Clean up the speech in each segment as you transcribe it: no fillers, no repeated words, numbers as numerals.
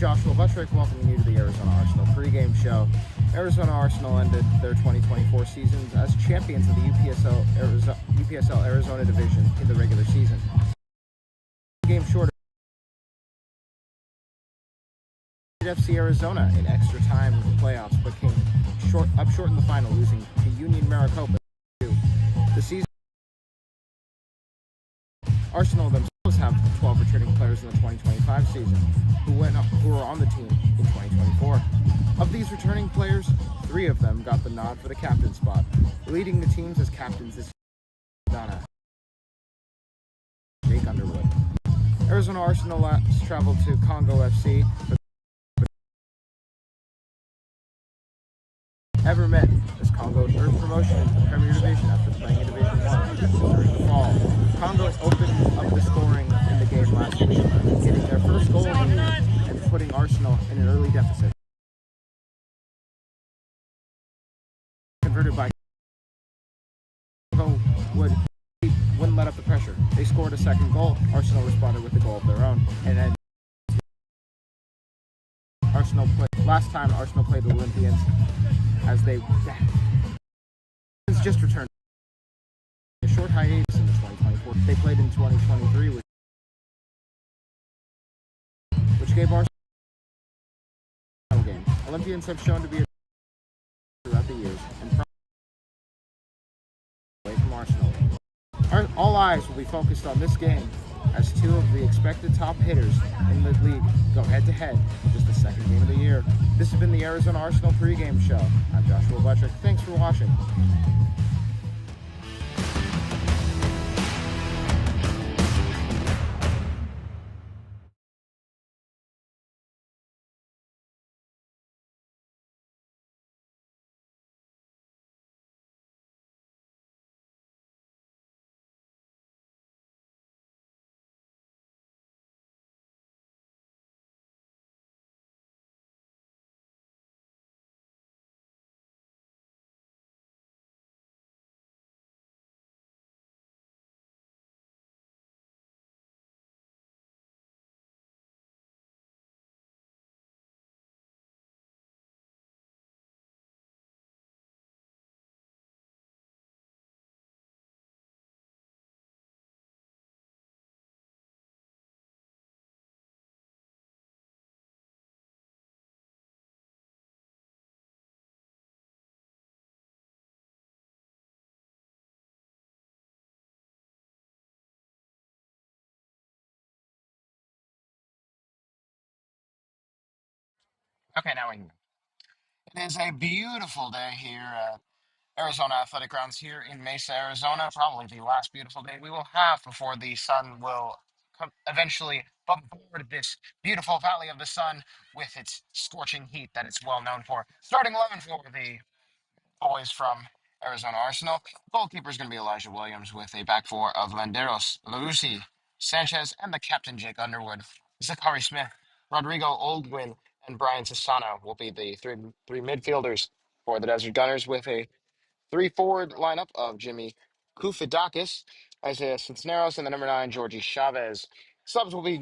Joshua Buttrick, welcoming you to the Arizona Arsenal pregame show. Arizona Arsenal ended their 2024 seasons as champions of the UPSL Arizona division in the regular season. Game short of FC Arizona in extra time of the playoffs, but came short in the final, losing to Union Maricopa. The season, Arsenal themselves have 12 returning players in the 2025 season who were on the team in 2024. Of these returning players, 3 of them got the nod for the captain spot, leading the teams as captains this season. Jake Underwood. Arizona Arsenal traveled to Congo FC, but ever met as Congo's third promotion into the Premier Division after playing in Division 1 during the fall. Congo opened up the scoring in the game last week, getting their first goal of the year and putting Arsenal in an early deficit. Converted by Congo wouldn't let up the pressure. They scored a second goal. Arsenal responded with a goal of their own, and then last time Arsenal played the Olympians, as they just returned a short hiatus in the 2024. They played in 2023, which gave Arsenal a game. Olympians have shown to be throughout the years and away from Arsenal. All eyes will be focused on this game as 2 of the expected top hitters in the league go head-to-head for just the second game of the year. This has been the Arizona Arsenal pregame show. I'm Joshua Buttrick. Thanks for watching. Okay, now we can. It is a beautiful day here at Arizona Athletic Grounds here in Mesa, Arizona. Probably the last beautiful day we will have before the sun will eventually bombard this beautiful Valley of the Sun with its scorching heat that it's well known for. Starting 11 for the boys from Arizona Arsenal. Goalkeeper is going to be Elijah Williams with a back 4 of Landeros, Larusi, Sanchez, and the captain Jake Underwood. Zachary Smith, Rodrigo Oldwin, and Brian Sassano will be the three midfielders for the Desert Gunners, with a 3 forward lineup of Jimmy Koufidakis, Isaiah Cisneros, and the number 9, Georgie Chavez. Subs will be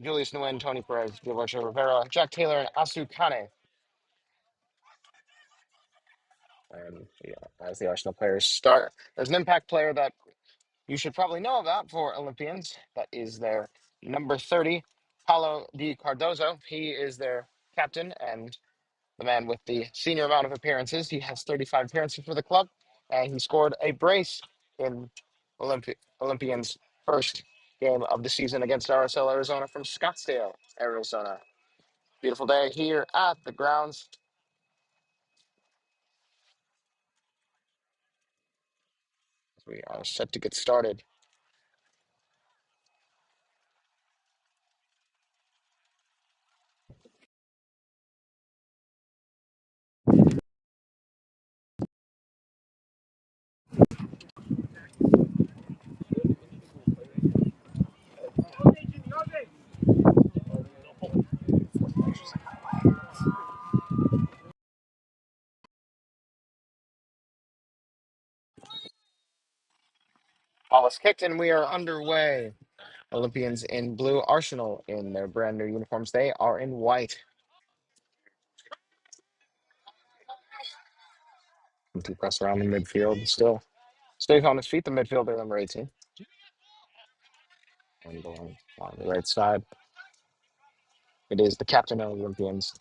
Julius Nguyen, Tony Perez, Gilberto Rivera, Jack Taylor, and Asu Kane. And yeah, as the Arsenal players start, there's an impact player that you should probably know about for Olympians. That is their number 30, Paulo Di Cardozo. He is their captain and the man with the senior amount of appearances. He has 35 appearances for the club, and he scored a brace in Olympians' first game of the season against RSL Arizona from Scottsdale, Arizona. Beautiful day here at the grounds. We are set to get started. Ball is kicked, and we are underway. Olympians in blue, Arsenal in their brand new uniforms. They are in white. To press around the midfield. Still stays on his feet, the midfielder, number 18. And going on the right side, it is the captain of Olympians.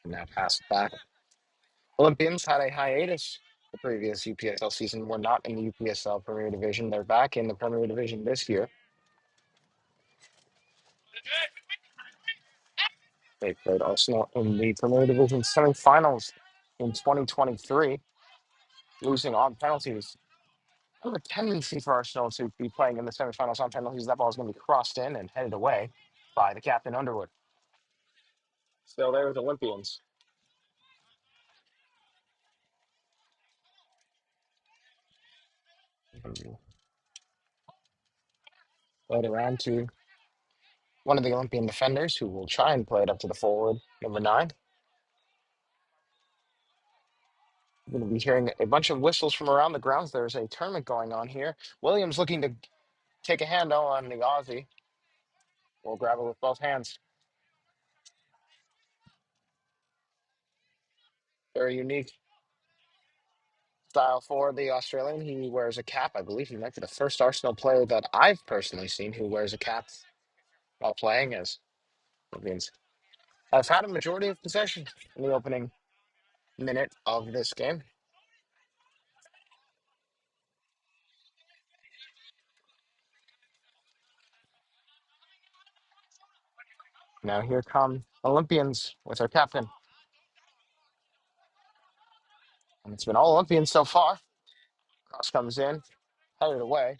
Now pass back. Olympians had a hiatus the previous UPSL season. We're not in the UPSL Premier Division. They're back in the Premier Division this year. They played Arsenal in the Premier Division semifinals in 2023, losing on penalties. I have a tendency for Arsenal to be playing in the semifinals on penalties. That ball is going to be crossed in and headed away by the captain Underwood. Still there with Olympians. Played around to one of the Olympian defenders who will try and play it up to the forward, number 9. We're going to be hearing a bunch of whistles from around the grounds. There's a tournament going on here. Williams looking to take a handle on the Aussie. We'll grab it with both hands. Very unique style for the Australian. He wears a cap. I believe he might be the first Arsenal player that I've personally seen who wears a cap while playing, as Olympians have had a majority of possession in the opening minute of this game. Now here come Olympians with their captain. And it's been all Olympians so far. Cross comes in, headed away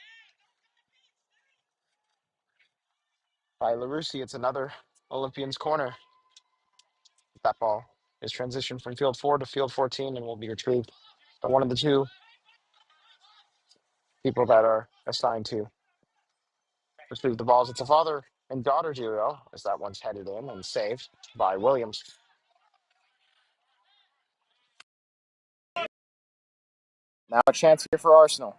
by LaRussi. It's another Olympians corner. That ball is transitioned from field 4 to field 14 and will be retrieved by one of the two people that are assigned to retrieve the balls. It's a father and daughter duo, as that one's headed in and saved by Williams. Now a chance here for Arsenal.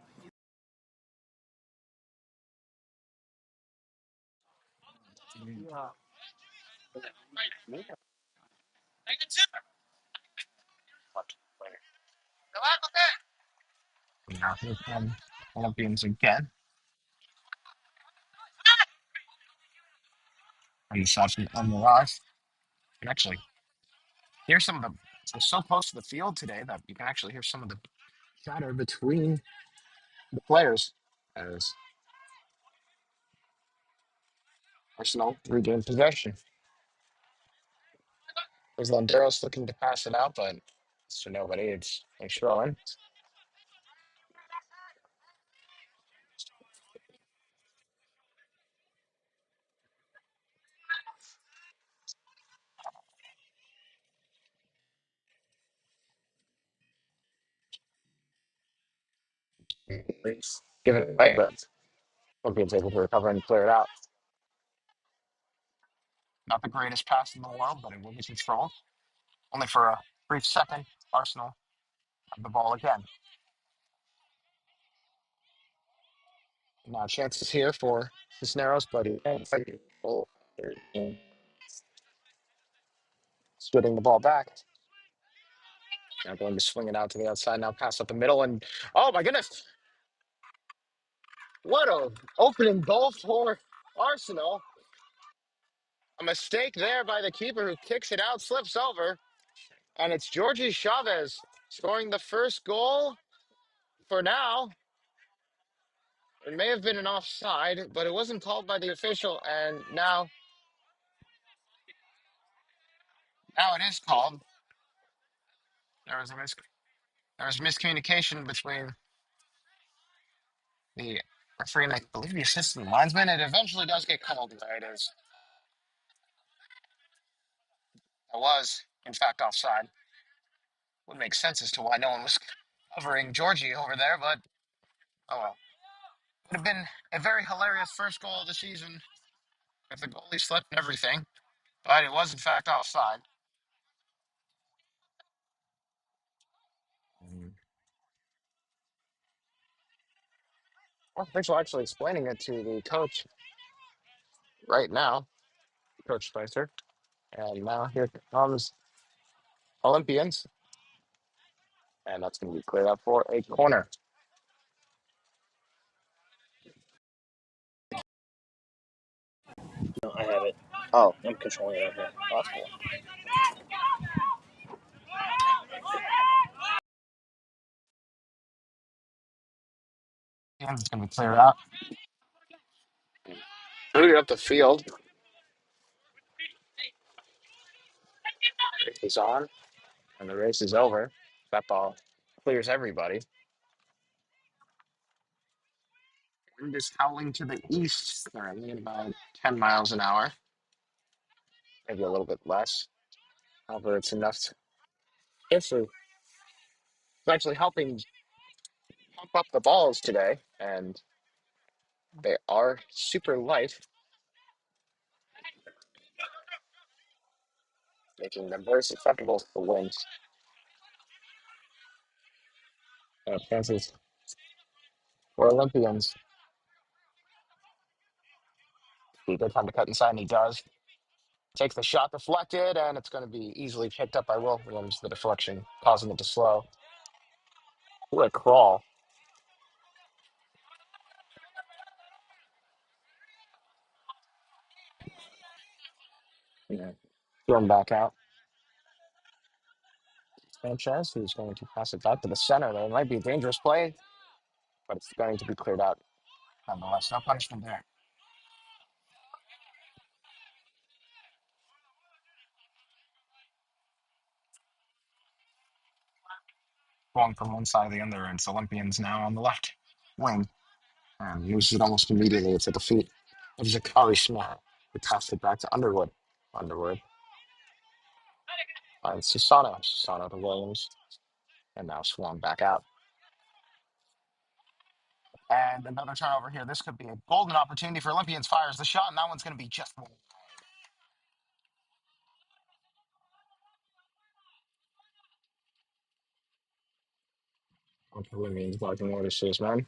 Now here come Olympians again. And the shots on the rise. You can actually hear some of the. We're so close to the field today that you can actually hear some of the chatter between the players as Arsenal regain possession. There's Landeros looking to pass it out, but it's to nobody. It's a throw in. Give it away, but Olympians able to recover and clear it out. Not the greatest pass in the world, but it will be controlled. Only for a brief second, Arsenal have the ball again. Now chances here for Cisneros, but he can't fight it. Splitting the ball back. Now going to swing it out to the outside. Now pass up the middle, and oh my goodness, what a opening goal for Arsenal. A mistake there by the keeper who kicks it out, slips over, and it's Georgie Chavez scoring the first goal for now. It may have been an offside, but it wasn't called by the official, and now it is called. There was there was miscommunication between the referee and I believe the assistant linesman. It eventually does get called. There it is. It was, in fact, offside. Would make sense as to why no one was covering Georgie over there, but oh well. Would have been a very hilarious first goal of the season if the goalie slipped and everything, but it was, in fact, offside. Well, Rachel actually explaining it to the coach right now, Coach Spicer. And now here comes Olympians, and that's going to be cleared up for a corner. No, I have it. Oh, I'm controlling it out here. Oh, that's cool. and it's going to be cleared out. Booted up the field. Race is on, and the race is over. That ball clears everybody. Wind is howling to the east, currently at about 10 miles an hour, maybe a little bit less. However, it's enough to it's actually helping pump up the balls today, and they are super light, making them very susceptible to the winds. Chances for Olympians. He good time to cut inside, and he does. Takes the shot deflected, and it's going to be easily picked up by Williams. The deflection causing it to slow. What a crawl. Yeah. Thrown back out. Sanchez, who's going to pass it back to the center. There might be a dangerous play, but it's going to be cleared out. Nonetheless, no punishment there. Going from one side to the other, and it's Olympians now on the left wing. And moves it almost immediately to the feet of Zakari Smith, who passed it back to Underwood. Underwood finds Susano. Susano to Williams, and now swung back out. And another turnover here. This could be a golden opportunity for Olympians. Fires the shot, and that one's going to be just one. Olympians blocking orders to his man.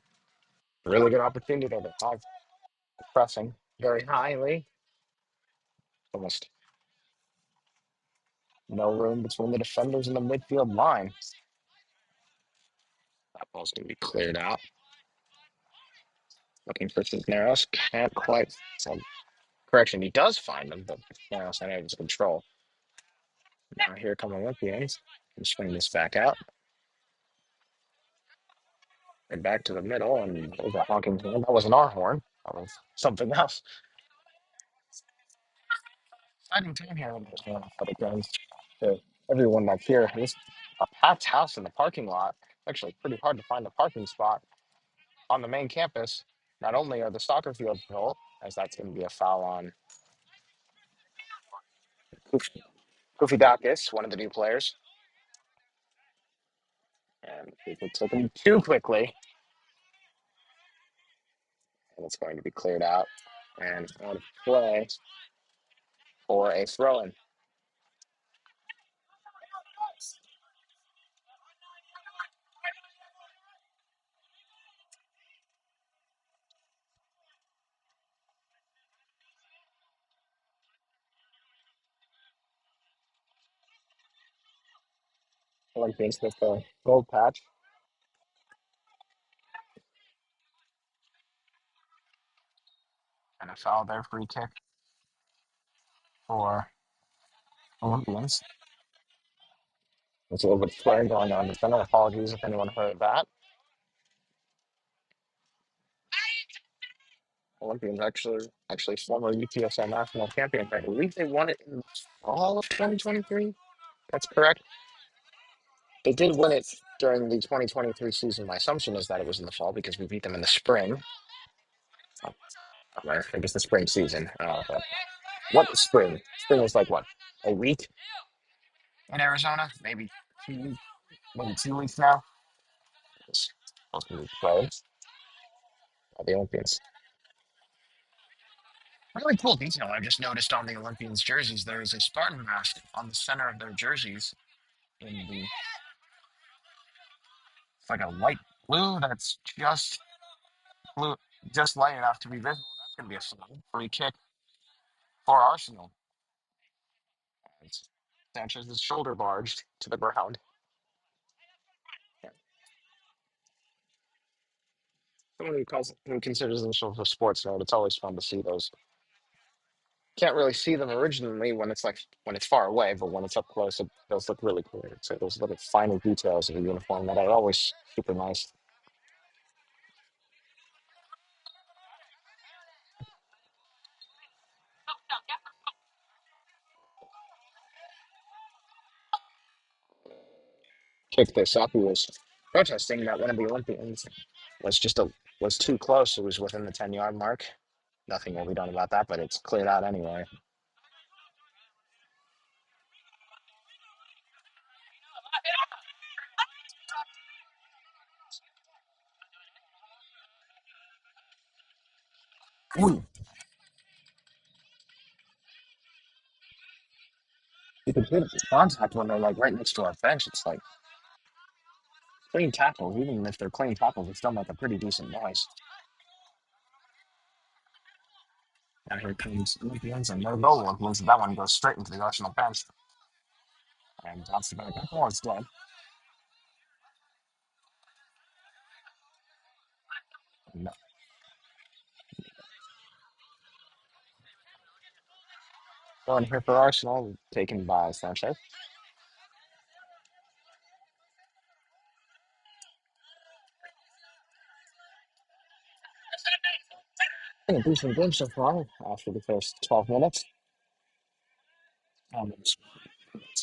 Really good opportunity there. Five pressing very highly. Almost no room between the defenders and the midfield line. That ball's going to be cleared out. Looking for Cisneros. Can't quite. So, correction, he does find them, but Cisneros had his control. Now here come Olympians. And swing this back out. And back to the middle. And there's a honking horn. That wasn't our horn. That was something else. Exciting time here in this one for the guns. To everyone that's here. There's a packed house in the parking lot. Actually, pretty hard to find a parking spot on the main campus. Not only are the soccer fields full, as that's going to be a foul on Kufidakis, one of the new players. And people took him too quickly. And it's going to be cleared out and out of play for a throw-in. Olympians with the gold patch. And a foul there, free kick for Olympians. There's a little bit of swearing going on in the center. Apologies if anyone heard that. Olympians actually former UPSL national champions. I believe they won it in the fall of 2023. That's correct. They did win it during the 2023 season. My assumption is that it was in the fall because we beat them in the spring. I think it's the spring season. But what spring? Spring was like what? A week in Arizona? Maybe 2 weeks now. It's supposed to be played by the Olympians. Really cool detail I just noticed on the Olympians jerseys. There is a Spartan mask on the center of their jerseys in the it's like a light blue that's just blue, just light enough to be visible. That's going to be a fun free kick for Arsenal. As Sanchez is shoulder barged to the ground. Someone who considers themselves a sports nerd, it's always fun to see those. Can't really see them originally when it's far away, but when it's up close, it does look really cool. It's like those little finer details of the uniform that are always super nice. Kick this up. He was protesting that one of the Olympians was just a was too close. It was within the 10-yard mark. Nothing will be done about that, but it's cleared out anyway. Ooh. You can hear the contact when they're like right next to our bench. It's like clean tackles. Even if they're clean tackles, they still make a pretty decent noise. And here comes Olympians and no goal Olympians. That one goes straight into the Arsenal bench. And that's the back. Oh, it's dead. No. Going here for Arsenal, taken by Sanchez. Been a decent game so far after the first 12 minutes. It's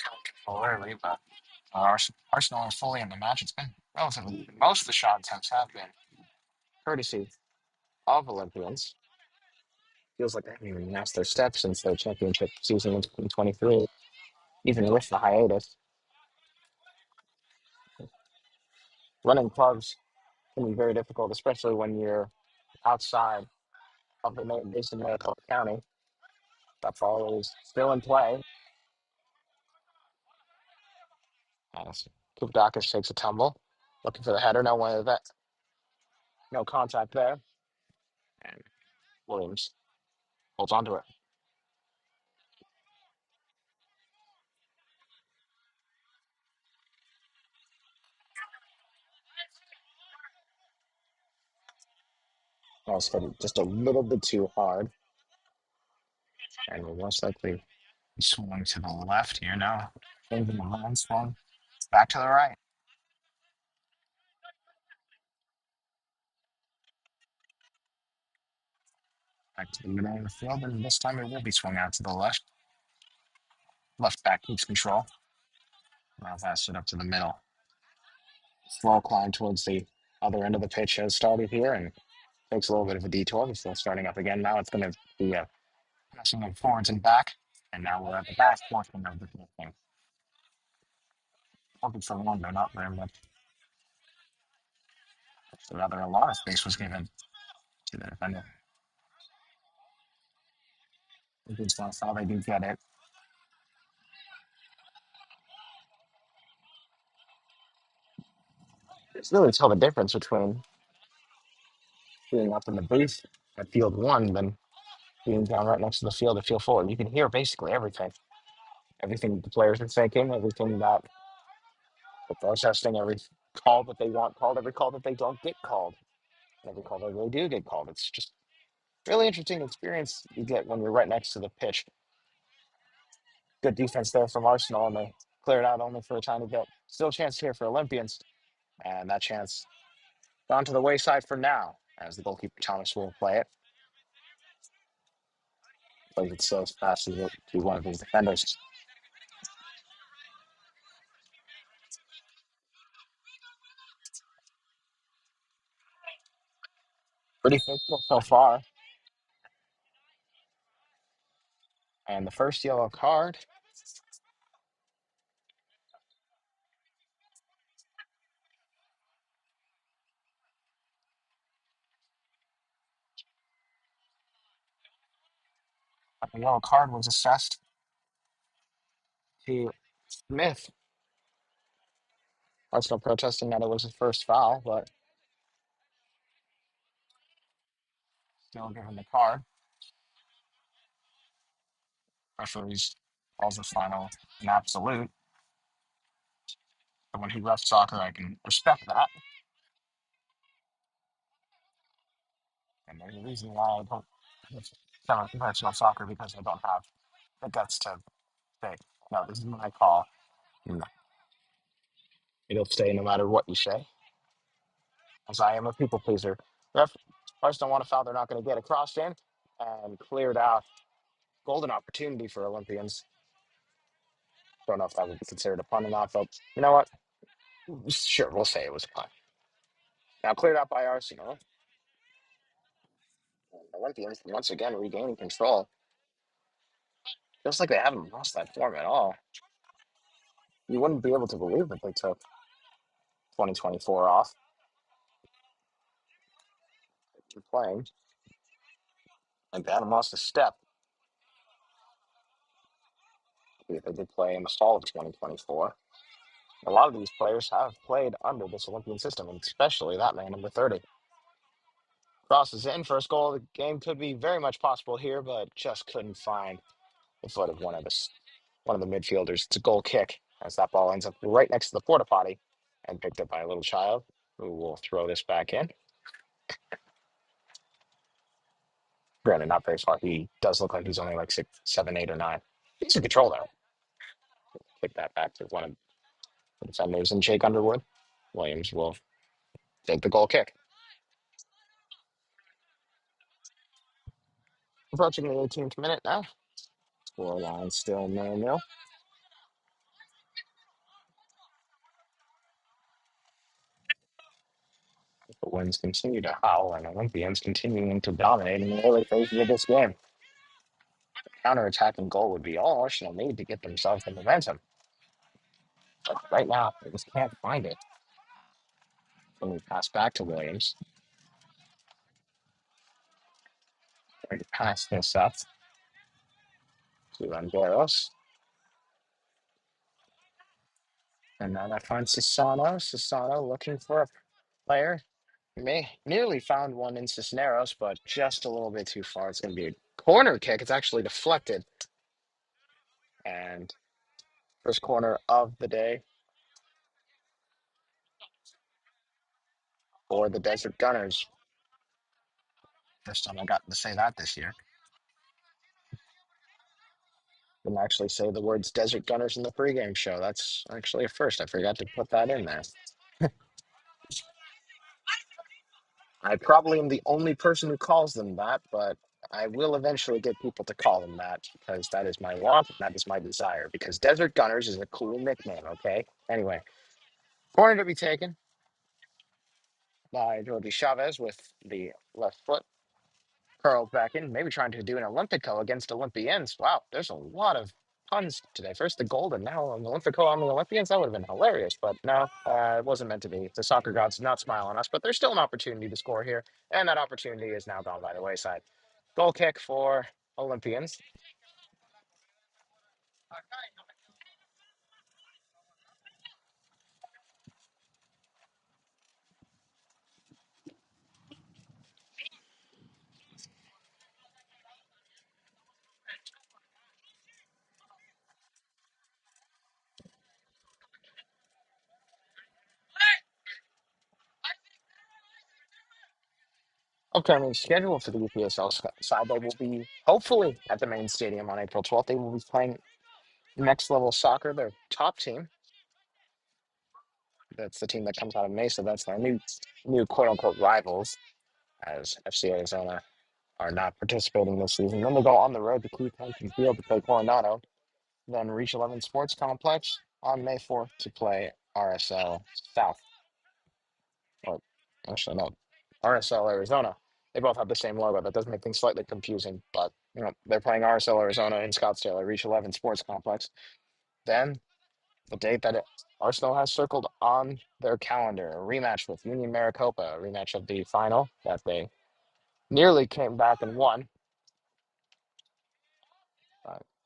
kind of early, but Arsenal are fully in the match. It's been relatively most of the shot attempts have been courtesy of Olympians. Feels like they haven't even announced their steps since their championship season in 2023, even with the hiatus. Running clubs can be very difficult, especially when you're outside of the main base in Maricopa County. That ball is still in play. As Kupdakis takes a tumble, looking for the header. No one that no contact there, and Williams holds on to it. Almost hit it just a little bit too hard, and will most likely be swung to the left here now. Changing the line, swung back to the right. Back to the middle of the field, and this time it will be swung out to the left. Left back keeps control. Now pass it up to the middle. Slow climb towards the other end of the pitch has started here and takes a little bit of a detour before starting up again. Now it's going to be passing of forwards and back, and now we're at the back portion of the thing. Hoping for one, but not very much. So rather, a lot of space was given to the defender. It's not how they do get it. It's really tell the difference between being up in the booth at field one than being down right next to the field at field four. You can hear basically everything. Everything the players are thinking, everything that the protesting, every call that they want called, every call that they don't get called, every call that they do get called. It's just really interesting experience you get when you're right next to the pitch. Good defense there from Arsenal, and they cleared out only for a tiny bit. Still a chance here for Olympians, and that chance gone to the wayside for now, as the goalkeeper Thomas will play it. Plays it so fast as it to one of his defenders. Pretty physical so far. And the first yellow card. The yellow card was assessed to Smith. Arsenal protesting that it was his first foul, but Still given the card. Referees calls the final an absolute. But when he refs soccer, I can respect that. And there's a reason why I don't count professional soccer because I don't have the guts to say, no, this is my call. No. It'll stay no matter what you say, as I am a people pleaser. Ref, first don't want to foul, they're not going to get a cross in and cleared out. Golden opportunity for Olympians. Don't know if that would be considered a punt or not, but you know what? Sure, we'll say it was a punt. Now cleared out by Arsenal. Olympians once again regaining control. Feels like they haven't lost that form at all. You wouldn't be able to believe that they took 2024 off. They're playing. Like they haven't lost a step. They did play in the fall of 2024. A lot of these players have played under this Olympian system, and especially that man, number 30. Crosses in. First goal of the game could be very much possible here, but just couldn't find the foot of one of the midfielders. It's a goal kick as that ball ends up right next to the porta potty and picked up by a little child who will throw this back in. Granted, not very far. He does look like he's only like 6, 7, 8, or 9. He's in control though. Kick that back to one of the defenders and Jake Underwood. Williams will take the goal kick. Approaching the 18th minute now. Scoreline still 0-0. The winds continue to howl and Olympians continuing to dominate in the early phases of this game. Counter-attacking goal would be all Arsenal need to get themselves the momentum. But right now, they just can't find it. So we pass back to Williams. Trying to pass this up to Angeros. And now that finds Sisano. Sisano looking for a player. May nearly found one in Cisneros, but just a little bit too far. It's going to be a corner kick. It's actually deflected. And first corner of the day for the Desert Gunners. First time I got to say that this year. Didn't actually say the words Desert Gunners in the pregame show. That's actually a first. I forgot to put that in there. I probably am the only person who calls them that, but I will eventually get people to call them that because that is my want and that is my desire. Because Desert Gunners is a cool nickname, okay? Anyway, corner to be taken by Jordi Chavez with the left foot. Curled back in, maybe trying to do an Olympico against Olympians. Wow, there's a lot of puns today. First the Golden, now an Olympico on the Olympians. That would have been hilarious, but no, it wasn't meant to be. The soccer gods did not smile on us, but there's still an opportunity to score here, and that opportunity is now gone by the wayside. Goal kick for Olympians. Upcoming schedule for the UPSL side, they will be hopefully at the main stadium on April 12th. They will be playing next level soccer, their top team. That's the team that comes out of Mesa. That's their new quote unquote rivals, as FC Arizona are not participating this season. Then they go on the road to Keith Hampton Field to play Coronado. Then Reach 11 Sports Complex on May 4th to play RSL South. Or actually, no, RSL Arizona. They both have the same logo. That does make things slightly confusing, but they're playing RSL Arizona in Scottsdale at Reach 11 Sports Complex. Then the date that Arsenal has circled on their calendar, a rematch with Union Maricopa, a rematch of the final that they nearly came back and won.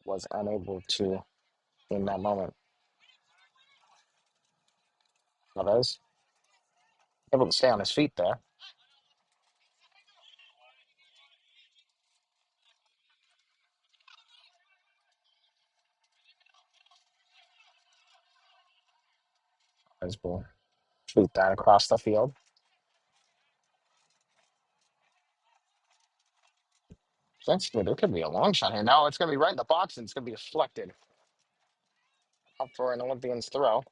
Was unable to in that moment. Chavez able to stay on his feet there. As we'll shoot that across the field. Essentially, there could be a long shot here. No, it's going to be right in the box, and it's going to be deflected up for an Olympians throw.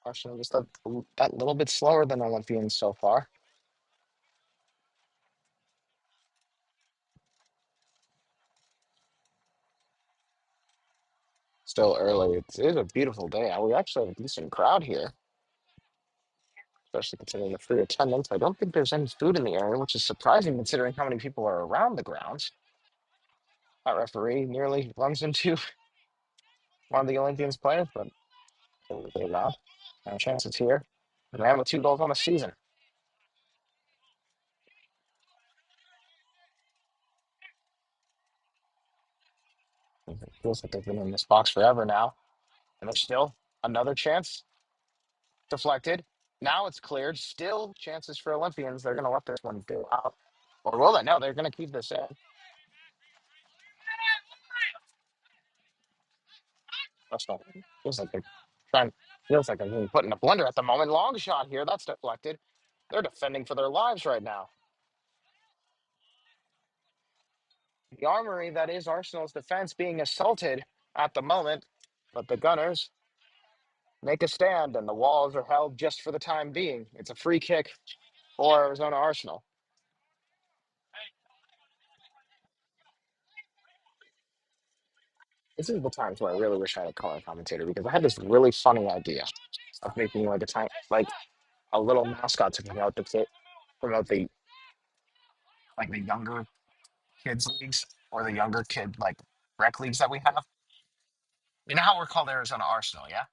Arsenal just that little bit slower than Olympians so far. Still early. It is a beautiful day. We actually have a decent crowd here, especially considering the free attendance. I don't think there's any food in the area, which is surprising considering how many people are around the grounds. That referee nearly runs into one of the Olympians players, but they're not. No chances here. The man with 2 goals on the season. It feels like they've been in this box forever now. And there's still another chance deflected. Now it's cleared. Still chances for Olympians. They're going to let this one go out. Or will they? No, they're going to keep this in. Arsenal feels like they're trying. Feels like they're being put in a blender at the moment. Long shot here. That's deflected. They're defending for their lives right now. The armory that is Arsenal's defense being assaulted at the moment, but the Gunners make a stand, and the walls are held just for the time being. It's a free kick for Arizona Arsenal. This is the times where I really wish I had a color commentator because I had this really funny idea of making like a time like a little mascot to promote the like the younger kids leagues or the younger kid like rec leagues that we have. You know how we're called Arizona Arsenal, yeah?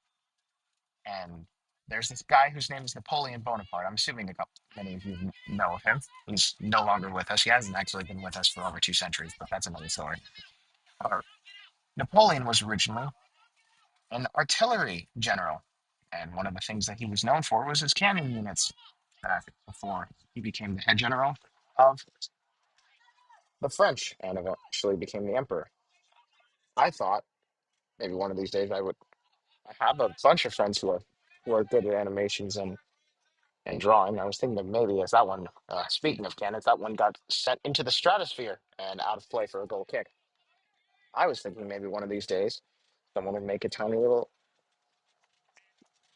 And there's this guy whose name is Napoleon Bonaparte. I'm assuming many of you know of him. He's no longer with us. He hasn't actually been with us for over 2 centuries, but that's another story. Uh, Napoleon was originally an artillery general, and one of the things that he was known for was his cannon units back before he became the head general of the French and eventually became the emperor. I thought maybe one of these days I have a bunch of friends who are good at animations and drawing. I was thinking of maybe as that one, speaking of cannons, that one got sent into the stratosphere and out of play for a goal kick. I was thinking maybe one of these days someone would make a tiny little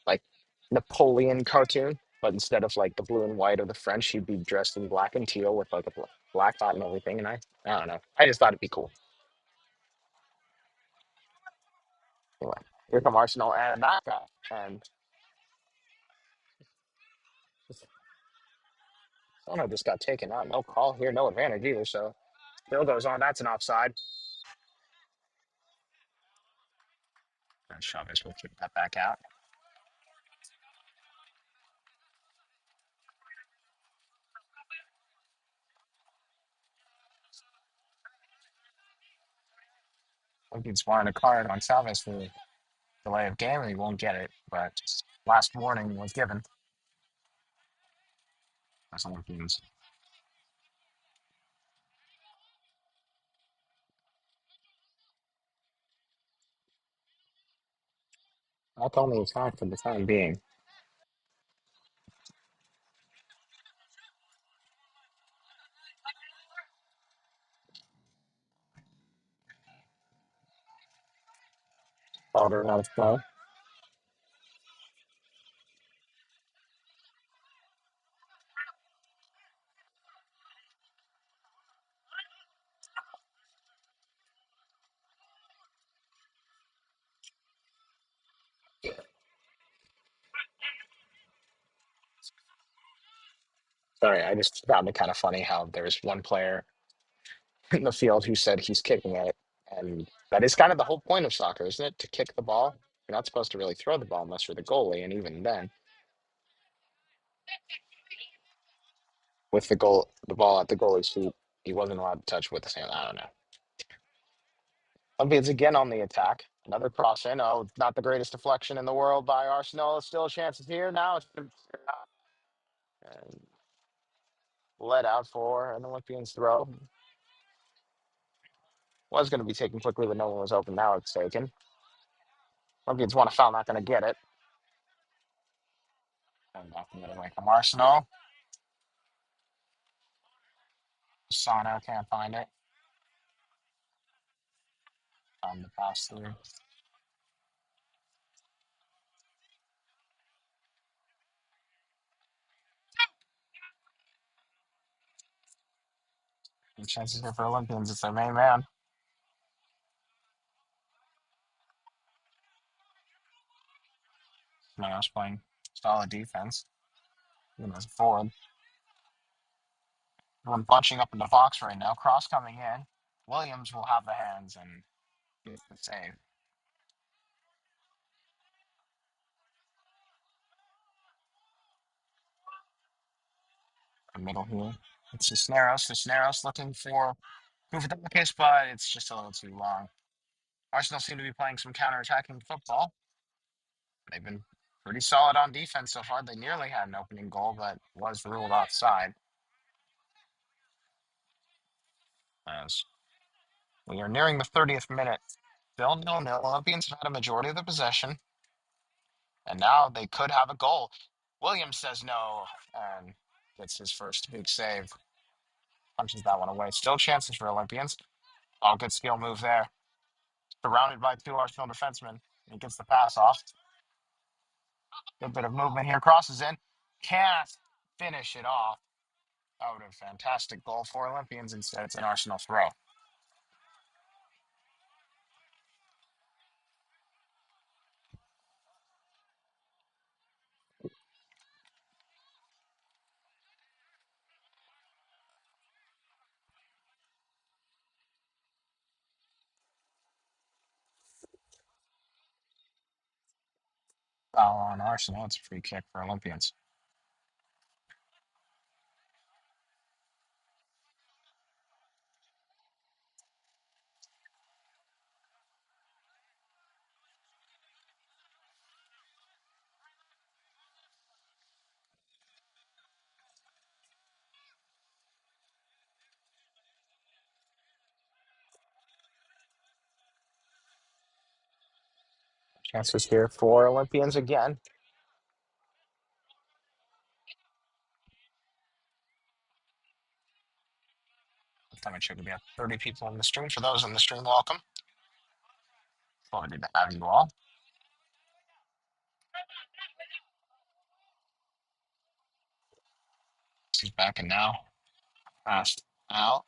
like Napoleon cartoon, but instead of like the blue and white of the French, he'd be dressed in black and teal with like a black dot and everything. And I don't know. I just thought it'd be cool. Anyway, here come Arsenal and that guy. And Sono just got taken out. No call here, no advantage either. So still goes on. That's an offside. And Chavez will kick that back out. Olympians wanted a card on Chavez for delay of game, and he won't get it. But last warning was given. That's Olympians. That's only attack for the time being. Order out of play. Sorry, I just found it kind of funny how there's one player in the field who said he's kicking it. And that is kind of the whole point of soccer, isn't it? To kick the ball. You're not supposed to really throw the ball unless you're the goalie. And even then, with the ball at the goalie's feet, he wasn't allowed to touch with his hand. I don't know. Olympians again on the attack. Another cross in. Oh, not the greatest deflection in the world by Arsenal. Still chances here. Now it's been and let out for an Olympians throw. Was going to be taken quickly, but no one was open. Now it's taken. Olympians want a foul, not going to get it. And back the other way from Arsenal. Sano can't find it. On the pass through. Any chances here for Olympians? It's their main man. Samaras playing solid defense. Even as a forward. Everyone bunching up in the box right now. Cross coming in. Williams will have the hands and get the save. The middle here. It's Cisneros. Cisneros looking for Kufadakis, but it's just a little too long. Arsenal seem to be playing some counter-attacking football. They've been pretty solid on defense so far. They nearly had an opening goal, but was ruled offside. As we are nearing the 30th minute. Still 0-0. Olympians have had a majority of the possession. And now they could have a goal. Williams says no and gets his first big save. Punches that one away. Still chances for Olympians. Oh, good skill move there. Surrounded by two Arsenal defensemen. He gets the pass off. Good bit of movement here. Crosses in. Can't finish it off. That would have been a fantastic goal for Olympians. Instead, it's an Arsenal throw. Foul on Arsenal. It's a free kick for Olympians. Chances here for Olympians again. Time I check, we have 30 people in the stream. For those in the stream, welcome. Excited to have you all. He's back in now. Passed out.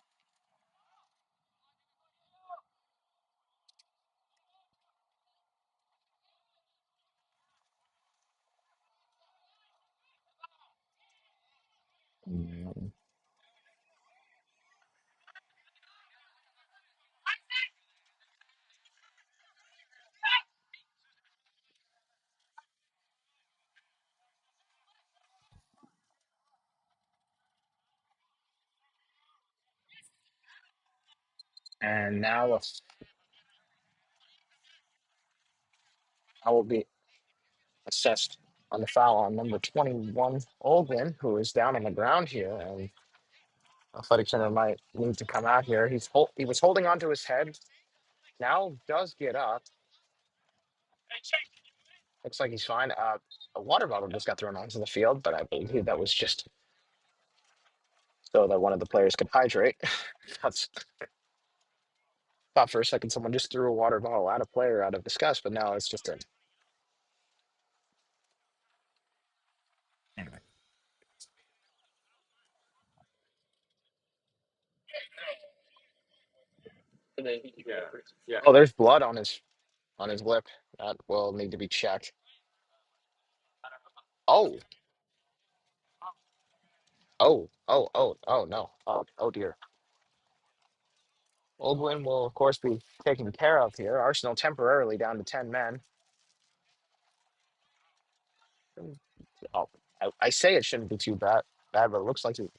And now I will be assessed on the foul on number 21, Olgren, who is down on the ground here. And Athletic Center might need to come out here. He was holding onto his head. Now does get up. Looks like he's fine. A water bottle just got thrown onto the field, but I believe that was just so that one of the players could hydrate. That's thought for a second someone just threw a water bottle at a player out of disgust, but now it's just a anyway. Oh, there's blood on his lip. That will need to be checked. Oh, oh no. Oh dear. Oldwin will of course be taken care of here. Arsenal temporarily down to 10 men. Oh, I say it shouldn't be too bad, but it looks like it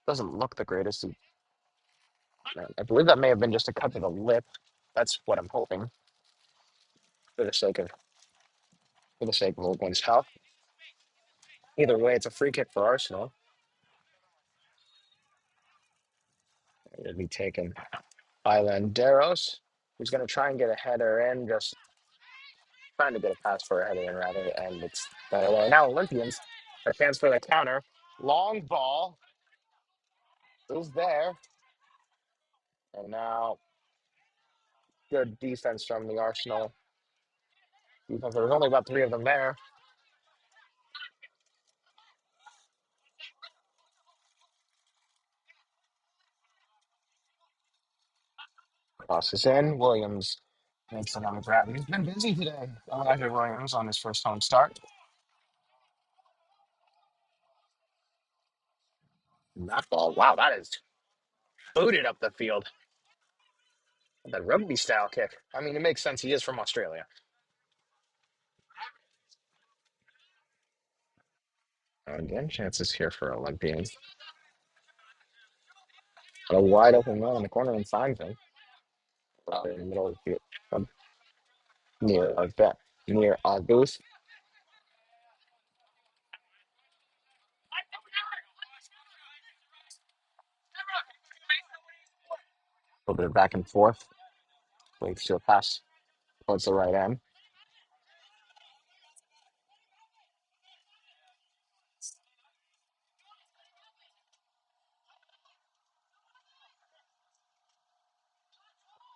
doesn't look the greatest. I believe that may have been just a cut to the lip. That's what I'm hoping for the sake of Oldwin's health. Either way, it's a free kick for Arsenal. It'll be taken by Landeros, who's going to try and get a header in, just trying to get a pass for a header in, rather, and it's that way. Now Olympians, a chance for the counter. Long ball is there, and now good defense from the Arsenal defense. There was only about three of them there. Crosses in. Williams makes another grab. He's been busy today. Elijah Williams on his first home start. And that ball, wow, that is booted up the field. That rugby style kick. I mean, it makes sense. He is from Australia. Again, chances here for Olympians. A wide open man in the corner and finds him. In the middle of the field. Near our bet. Near our booth. A little bit of back and forth. Waits to a pass towards the right end.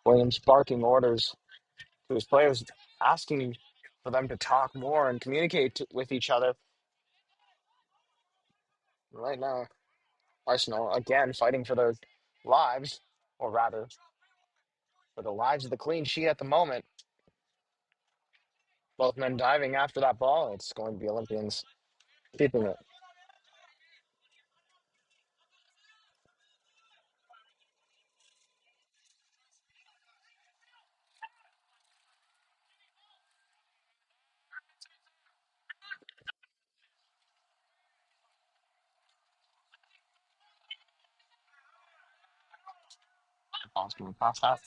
Williams barking orders to his players, asking for them to talk more and communicate with each other. Right now, Arsenal again fighting for their lives, or rather, for the lives of the clean sheet at the moment. Both men diving after that ball. It's going to be Olympians keeping it. Ball's going to pass out.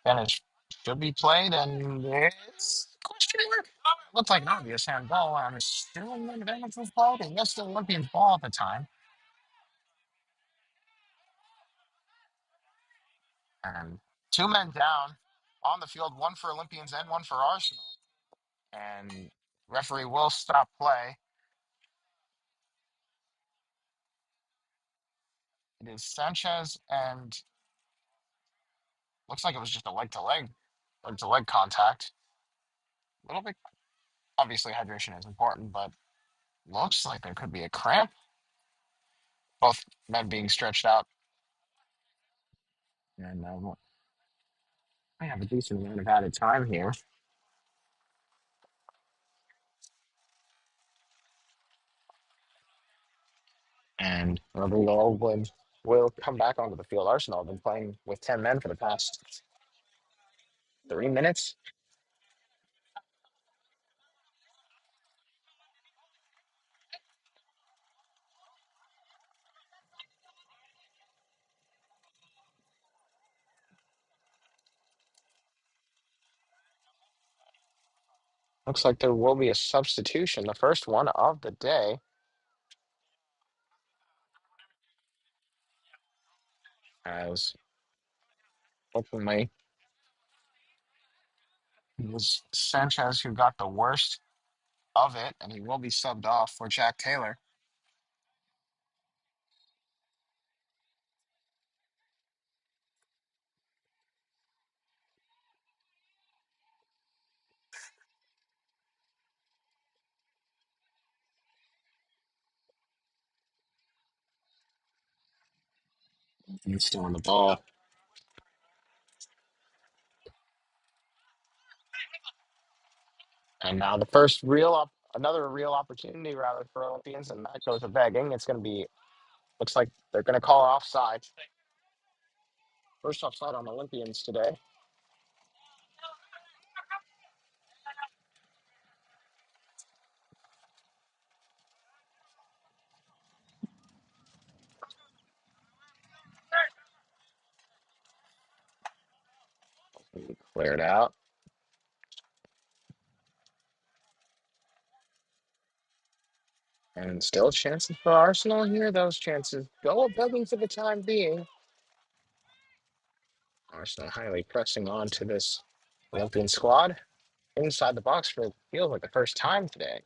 Finish should be played, and it's question mark. Looks like an obvious handball. I'm still in advance of ball. It was the Olympians' ball at the time. And two men down on the field, one for Olympians and one for Arsenal. And referee will stop play. It is Sanchez, and looks like it was just a leg to leg contact. A little bit. Obviously, hydration is important, but looks like there could be a cramp. Both men being stretched out, and I have a decent amount of added time here. And Rodrigo Oldwood will come back onto the field. Arsenal have been playing with 10 men for the past 3 minutes. Looks like there will be a substitution, the first one of the day, as ultimately it was Sanchez who got the worst of it, and he will be subbed off for Jack Taylor. He's still on the ball. And now the another real opportunity rather for Olympians, and that goes a begging. It's going to be, looks like they're going to call offside. First offside on Olympians today. Cleared out. And still chances for Arsenal here. Those chances go a begging for the time being. Arsenal highly pressing on to this Olympian squad inside the box for feels like the first time today.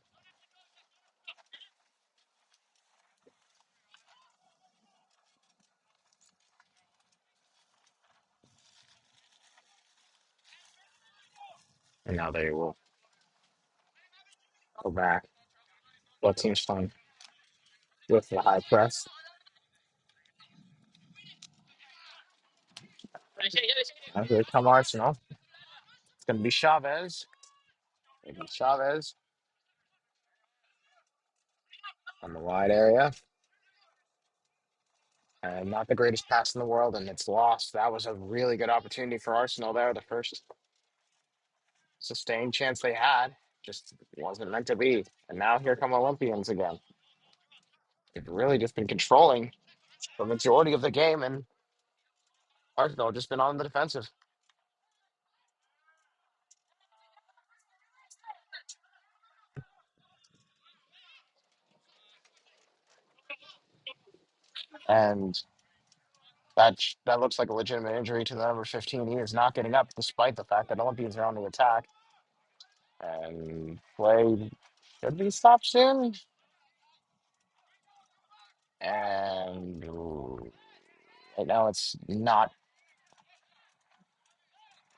And now they will go back. What team's fun with the high press? And here come Arsenal. It's going to be Chavez. Maybe Chavez on the wide area. And not the greatest pass in the world, and it's lost. That was a really good opportunity for Arsenal there. The first sustained chance they had just wasn't meant to be. And now here come Olympians again. They've really just been controlling the majority of the game, and Arsenal just been on the defensive. And that looks like a legitimate injury to the number 15. He is not getting up despite the fact that Olympians are on the attack. And play should be stopped soon. And right now it's not.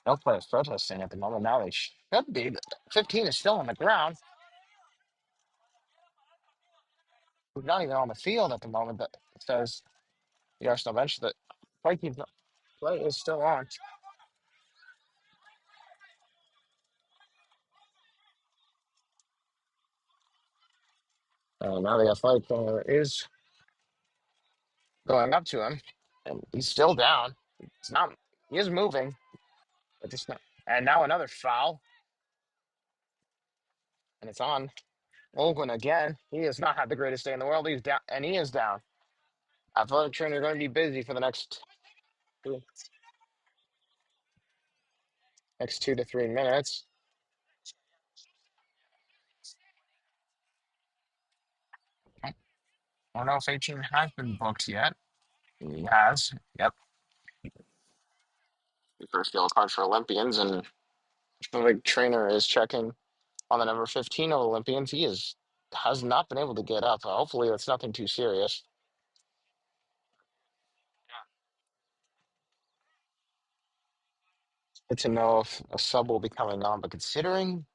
No play is protesting at the moment. Now they should be. 15 is still on the ground. He's not even on the field at the moment. That says the Arsenal bench that play is still on. Now the athletic trainer is going up to him, and he's still down. It's not. He is moving, but just not. And now another foul, and it's on Olgwin again. He has not had the greatest day in the world. He's down, and he is down. Athletic trainer going to be busy for the next 2 to 3 minutes. I don't know if 18 has been booked yet. He has. Yep. The first yellow card for Olympians, and the big trainer is checking on the number 15 of Olympians. He has not been able to get up. Hopefully, it's nothing too serious. Good to know if a sub will be coming on, but considering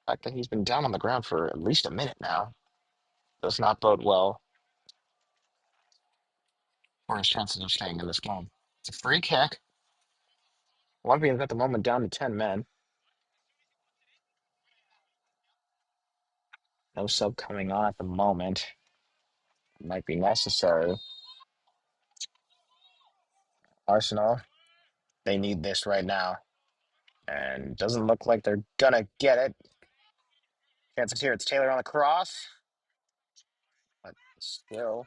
the fact that he's been down on the ground for at least a minute now, does not bode well for his chances of staying in this game. It's a free kick. Olympians at the moment down to 10 men. No sub coming on at the moment. Might be necessary. Arsenal, they need this right now. And doesn't look like they're gonna get it. Chances here. It's Taylor on the cross. But still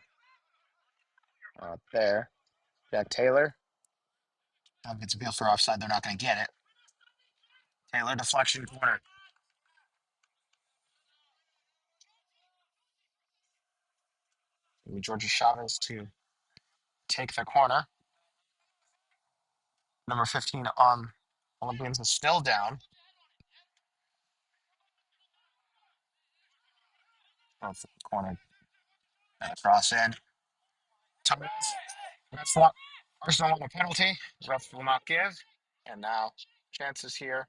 out there. Jack Taylor. It's a appeal for offside. They're not going to get it. Taylor deflection corner. Georgia Chavez to take the corner. Number 15 on Olympians is still down. Off the corner. Cross in. Thomas. That's what Arsenal want a penalty. Ref will not give. And now chances here.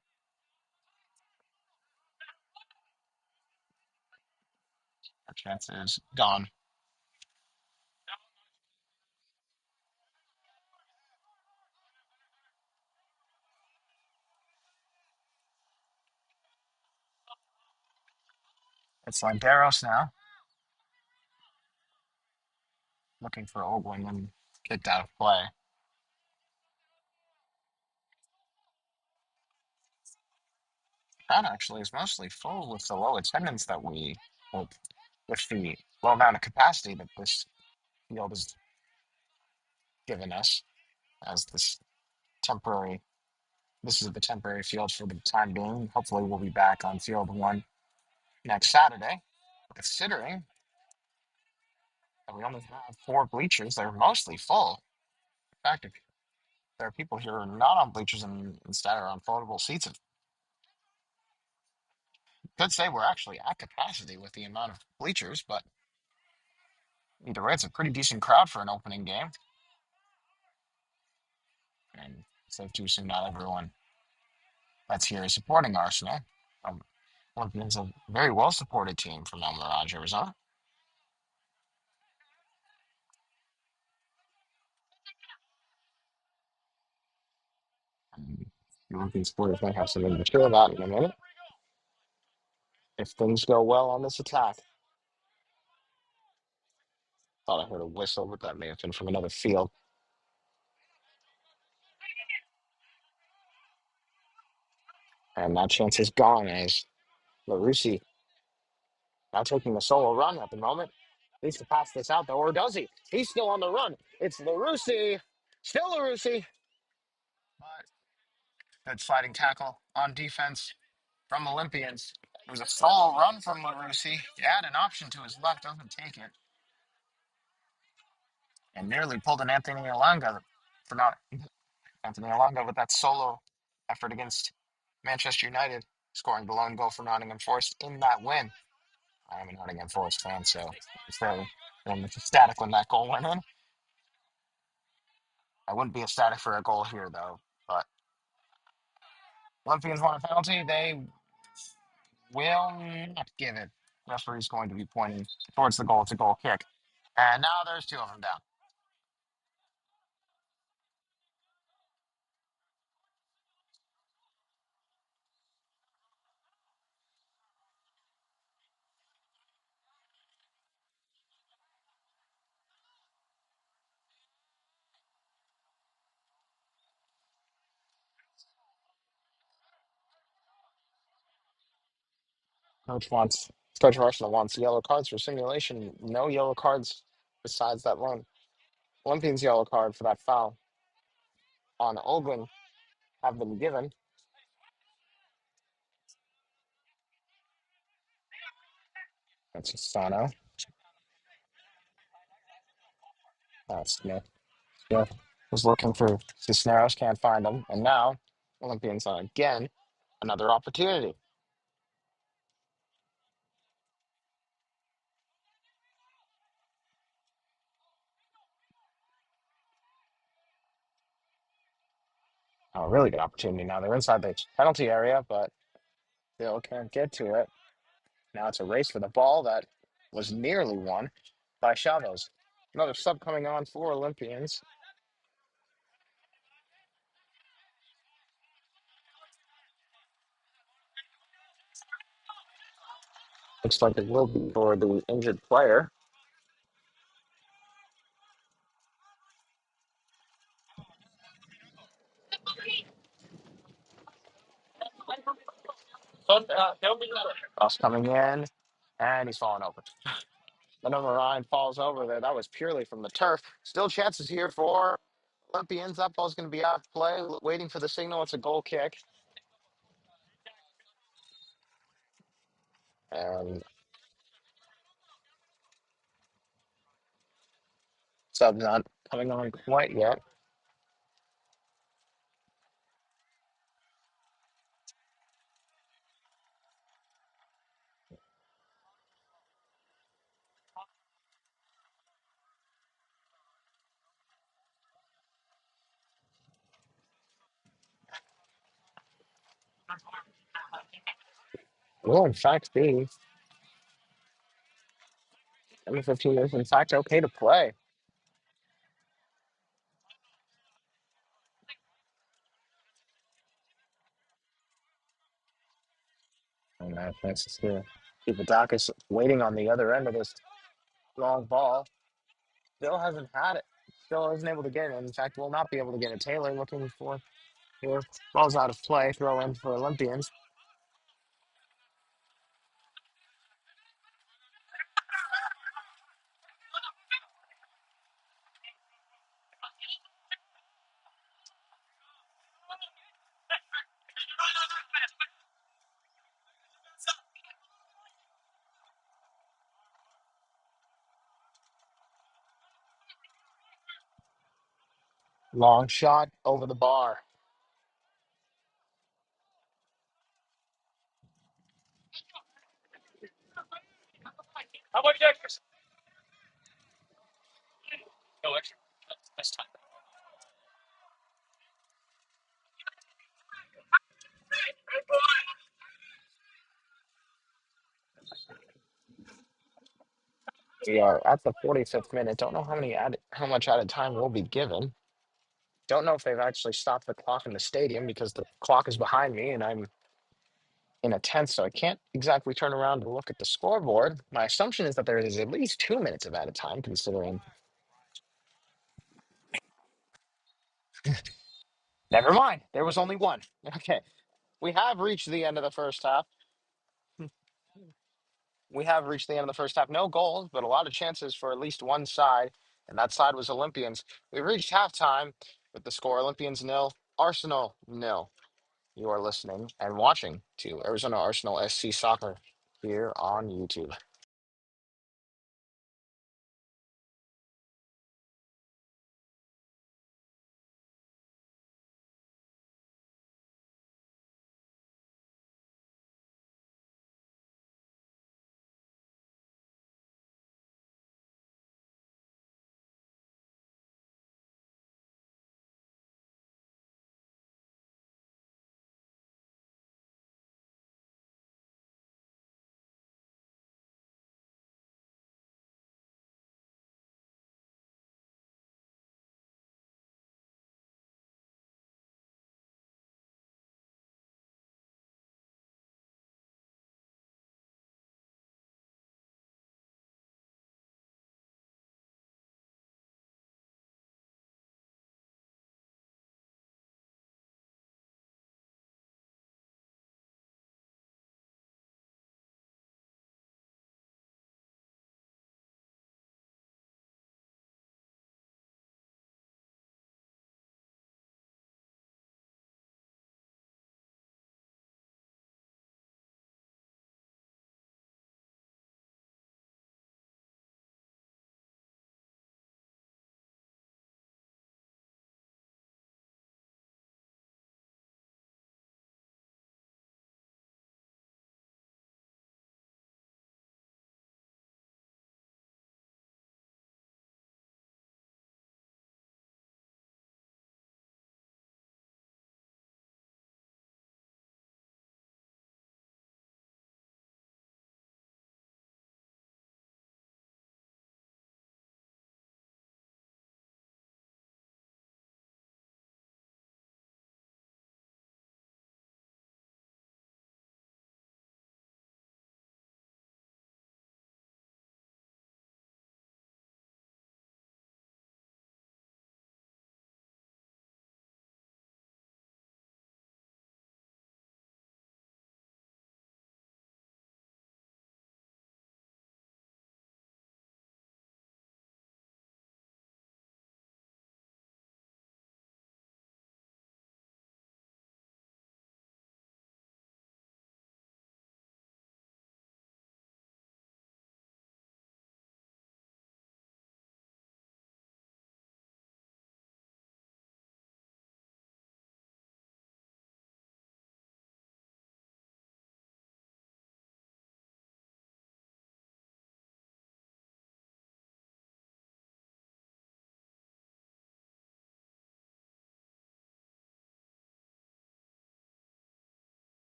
Our chance is gone. It's Landeros now. Looking for Ogwin and kicked out of play. That actually is mostly full with the low attendance that well, with the low amount of capacity that this field has given us as this is the temporary field for the time being. Hopefully we'll be back on field one next Saturday. Considering that we only have 4 bleachers, they're mostly full. In fact, there are people here who are not on bleachers and instead are on foldable seats. I could say we're actually at capacity with the amount of bleachers, but either way, it's a pretty decent crowd for an opening game. And safe to assume not everyone that's here is supporting Arsenal. Um, Olympians, a very well supported team from El Mirage, Arizona. And the Olympian supporters might have something to cheer about in a minute if things go well on this attack. Thought I heard a whistle, but that may have been from another field. And that chance is gone as LaRusi now taking a solo run at the moment. Needs to pass this out, though, or does he? He's still on the run. It's LaRusi. Still LaRusi. But good sliding tackle on defense from Olympians. It was a solo run from LaRusi. He had an option to his left, doesn't take it. And nearly pulled an Anthony Alanga for not Anthony Alanga with that solo effort against Manchester United, scoring the lone goal for Nottingham Forest in that win. I am a Nottingham Forest fan, so I'm fairly ecstatic when that goal went in. I wouldn't be ecstatic for a goal here, though. But Olympians want a penalty. They will not give it. Referee's going to be pointing towards the goal. It's a goal kick. And now there's two of them down. Coach wants, Coach Arsenal wants yellow cards for simulation. No yellow cards besides that one. Olympians yellow card for that foul on Olgren have been given. That's Sano. That's Smith. Smith was looking for Cisneros, can't find him. And now Olympians again, another opportunity. A really good opportunity now. They're inside the penalty area, but still can't get to it. Now it's a race for the ball that was nearly won by Chavez. Another sub coming on for Olympians. Looks like it will be for the injured player. Cross coming in, and he's falling over. The number 9 falls over there. That was purely from the turf. Still chances here for Olympians. That ball's going to be out of play. Waiting for the signal. It's a goal kick. And sub's not coming on quite yet. Will, in fact, be 15 minutes. In fact, okay to play. And that's to keep Dacus waiting on the other end of this long ball. Still hasn't had it. Still isn't able to get it. In fact, will not be able to get it. Taylor looking for here. Ball's out of play. Throw in for Olympians. Long shot over the bar. We are at the 45th minute. Don't know how much added time will be given. Don't know if they've actually stopped the clock in the stadium because the clock is behind me and I'm in a tenth, so I can't exactly turn around to look at the scoreboard. My assumption is that there is at least 2 minutes of added time, considering. Never mind. There was only one. Okay. We have reached the end of the first half. We have reached the end of the first half. No goals, but a lot of chances for at least one side, and that side was Olympians. We've reached halftime with the score Olympians nil, Arsenal nil. You are listening and watching to Arizona Arsenal SC Soccer here on YouTube.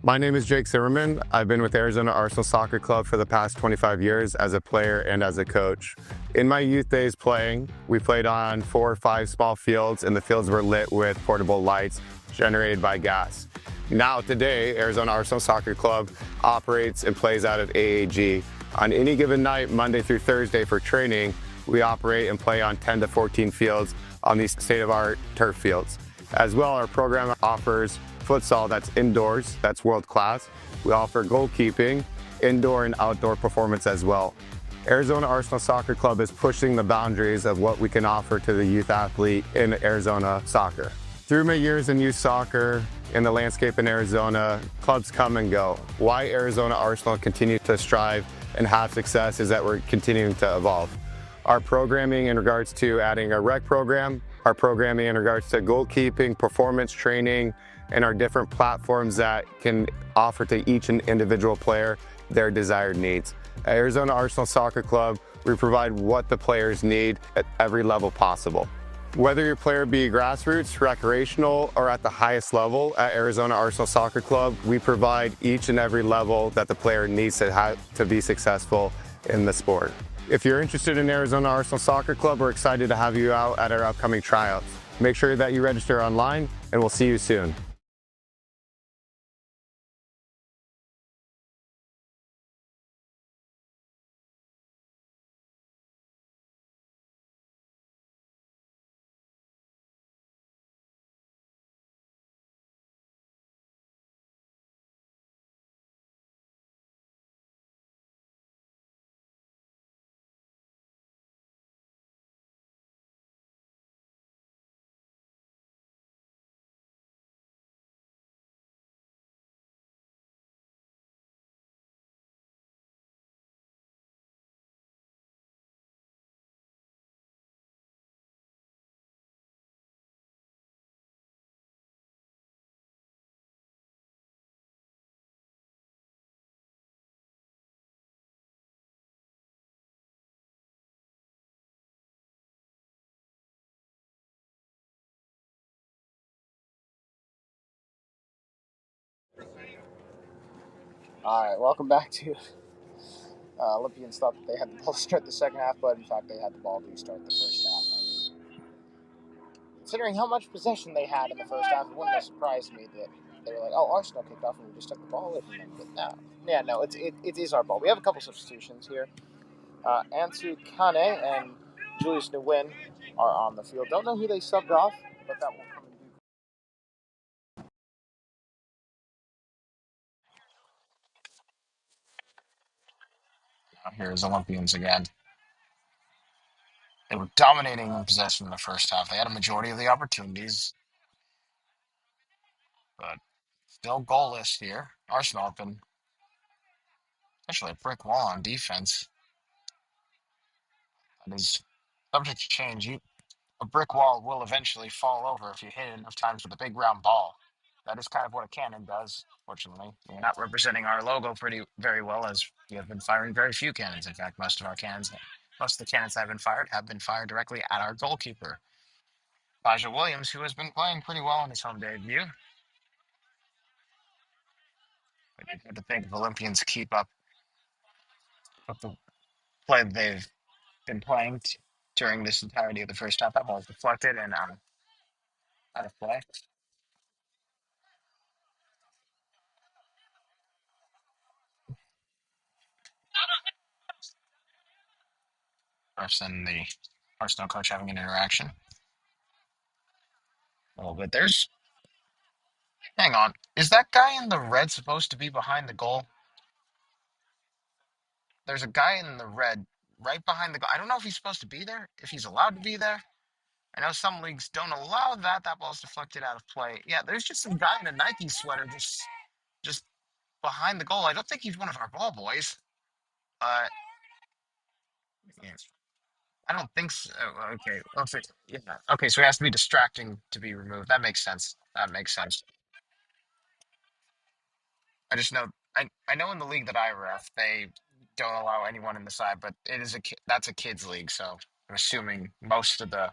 My name is Jake Zimmerman. I've been with Arizona Arsenal Soccer Club for the past 25 years as a player and as a coach. In my youth days playing, we played on 4 or 5 small fields, and the fields were lit with portable lights generated by gas. Now today, Arizona Arsenal Soccer Club operates and plays out of AAG. On any given night, Monday through Thursday for training, we operate and play on 10 to 14 fields on these state-of-the-art turf fields. As well, our program offers futsal that's indoors, that's world class. We offer goalkeeping, indoor and outdoor performance as well. Arizona Arsenal Soccer Club is pushing the boundaries of what we can offer to the youth athlete in Arizona soccer. Through my years in youth soccer, in the landscape in Arizona, clubs come and go. Why Arizona Arsenal continues to strive and have success is that we're continuing to evolve. Our programming in regards to adding a rec program, our programming in regards to goalkeeping, performance training, and our different platforms that can offer to each and individual player their desired needs. At Arizona Arsenal Soccer Club, we provide what the players need at every level possible. Whether your player be grassroots, recreational, or at the highest level, at Arizona Arsenal Soccer Club, we provide each and every level that the player needs to be successful in the sport. If you're interested in Arizona Arsenal Soccer Club, we're excited to have you out at our upcoming tryouts. Make sure that you register online, and we'll see you soon. All right, welcome back to Olympians. Thought that they had the ball to start the second half, but in fact they had the ball to start the first half. I mean, considering how much possession they had in the first half, it wouldn't have surprised me that they were like, "Oh, Arsenal kicked off and we just took the ball away from them." But no, yeah, no, it is our ball. We have a couple substitutions here. Ansu Kane and Julius Nguyen are on the field. Don't know who they subbed off, but that will come in due. Now here's Olympians again. They were dominating in possession in the first half. They had a majority of the opportunities, but still goalless here. Arsenal have been essentially a brick wall on defense. That is subject to change. A brick wall will eventually fall over if you hit it enough times with a big round ball. That is kind of what a cannon does, fortunately. We're not representing our logo very well, as we have been firing very few cannons. In fact, most of the cannons that have been fired directly at our goalkeeper, Baja Williams, who has been playing pretty well in his home debut. But you have to think if Olympians keep up with the play they've been playing during this entirety of the first half. That ball is deflected and out of play. Refs and the Arsenal coach having an interaction. A little bit. Hang on. Is that guy in the red supposed to be behind the goal? There's a guy in the red right behind the goal. I don't know if he's supposed to be there, if he's allowed to be there. I know some leagues don't allow that. That ball's deflected out of play. Yeah, there's just some guy in a Nike sweater just behind the goal. I don't think he's one of our ball boys. But yeah, I don't think so. Okay. Okay. Yeah. Okay, so he has to be distracting to be removed. That makes sense. That makes sense. I just know I know in the league that I ref, they don't allow anyone in the side, but that's a kids league, so I'm assuming most of the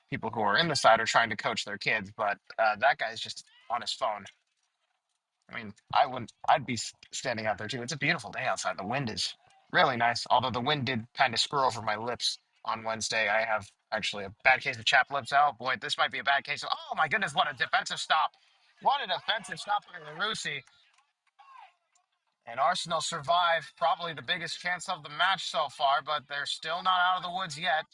people who are in the side are trying to coach their kids. But that guy's just on his phone. I mean, I'd be standing out there too. It's a beautiful day outside. The wind is really nice, although the wind did kind of screw over my lips on Wednesday. I have actually a bad case of chapped lips. Oh boy, this might be a bad case of, oh my goodness, what a defensive stop. What a defensive stop by LaRussi. And Arsenal survive probably the biggest chance of the match so far, but they're still not out of the woods yet.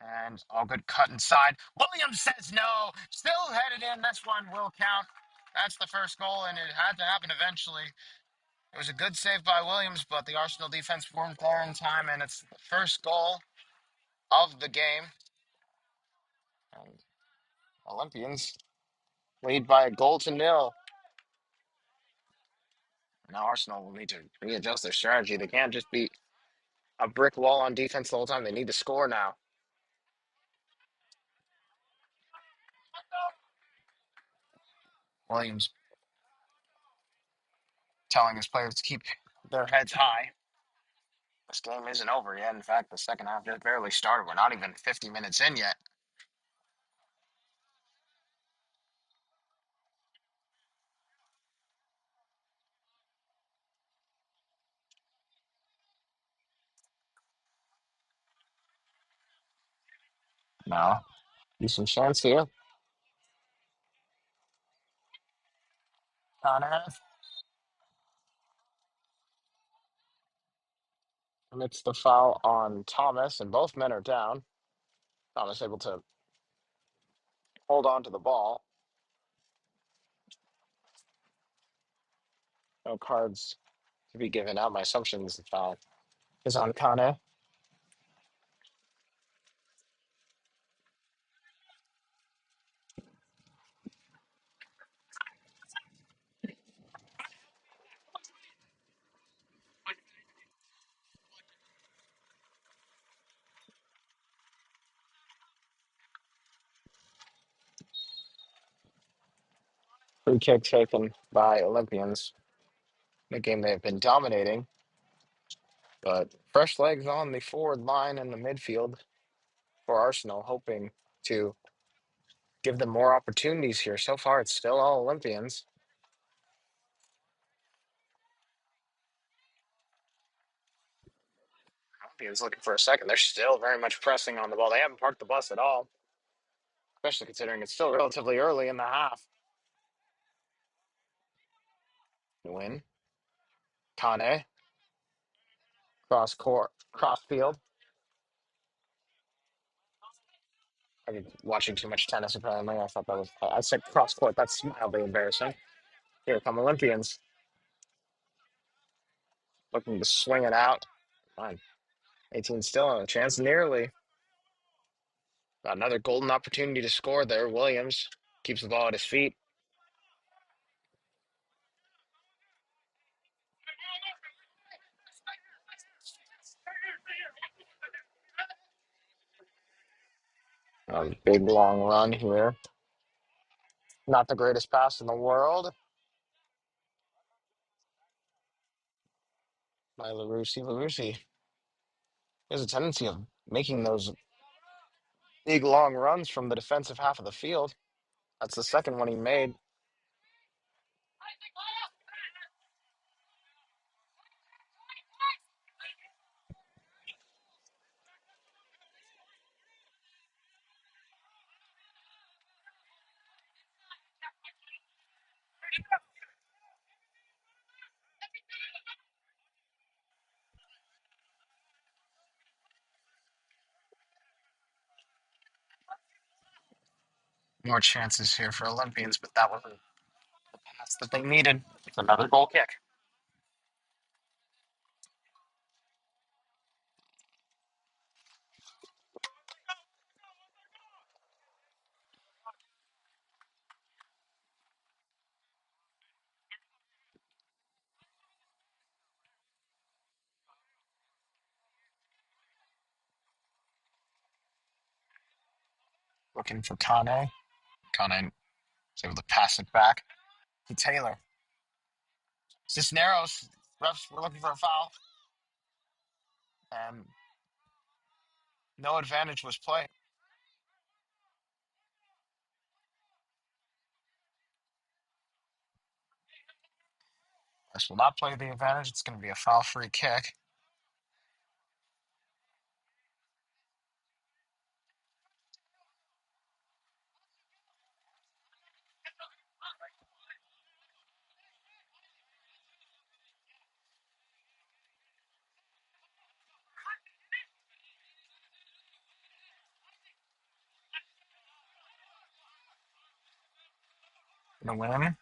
And all good cut inside. Williams says no. Still headed in. This one will count. That's the first goal, and it had to happen eventually. It was a good save by Williams, but the Arsenal defense weren't there in time, and it's the first goal of the game. And Olympians lead by a goal to nil. Now Arsenal will need to readjust their strategy. They can't just be a brick wall on defense the whole time. They need to score now. Williams telling his players to keep their heads high. This game isn't over yet. In fact, the second half just barely started. We're not even 50 minutes in yet. No. Decent chance here. Connor commits the foul on Thomas, and both men are down. Thomas able to hold on to the ball. No cards to be given out. My assumption is the foul is on Kane. Free kick taken by Olympians. The game they have been dominating, but fresh legs on the forward line and the midfield for Arsenal, hoping to give them more opportunities here. So far, it's still all Olympians. Olympians looking for a second. They're still very much pressing on the ball. They haven't parked the bus at all, especially considering it's still relatively early in the half. Win. Kane. Cross court. Cross field. I've been watching too much tennis apparently. I thought that was, I said cross court. That's mildly embarrassing. Here come Olympians looking to swing it out. Fine. 18 still on a chance. Nearly. Got another golden opportunity to score there. Williams keeps the ball at his feet. A big long run here. Not the greatest pass in the world by LaRussi. LaRussi has a tendency of making those big long runs from the defensive half of the field. That's the second one he made. More chances here for Olympians, but that wasn't the pass that they needed. It's another goal kick. Looking for Kane. Kane is able to pass it back to Taylor. Cisneros, refs were looking for a foul, and no advantage was played. This will not play the advantage. It's going to be a foul free kick. The win.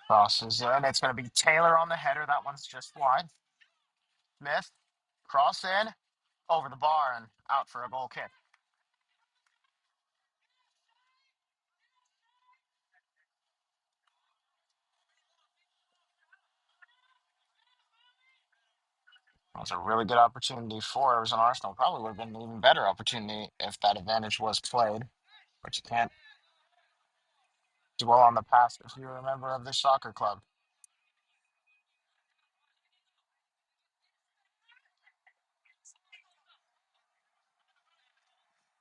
Crosses in. It's going to be Taylor on the header. That one's just wide. Smith, cross in, over the bar, and out for a goal kick. That was a really good opportunity for Arizona Arsenal. Probably would have been an even better opportunity if that advantage was played. But you can't dwell on the past if you're a member of this soccer club.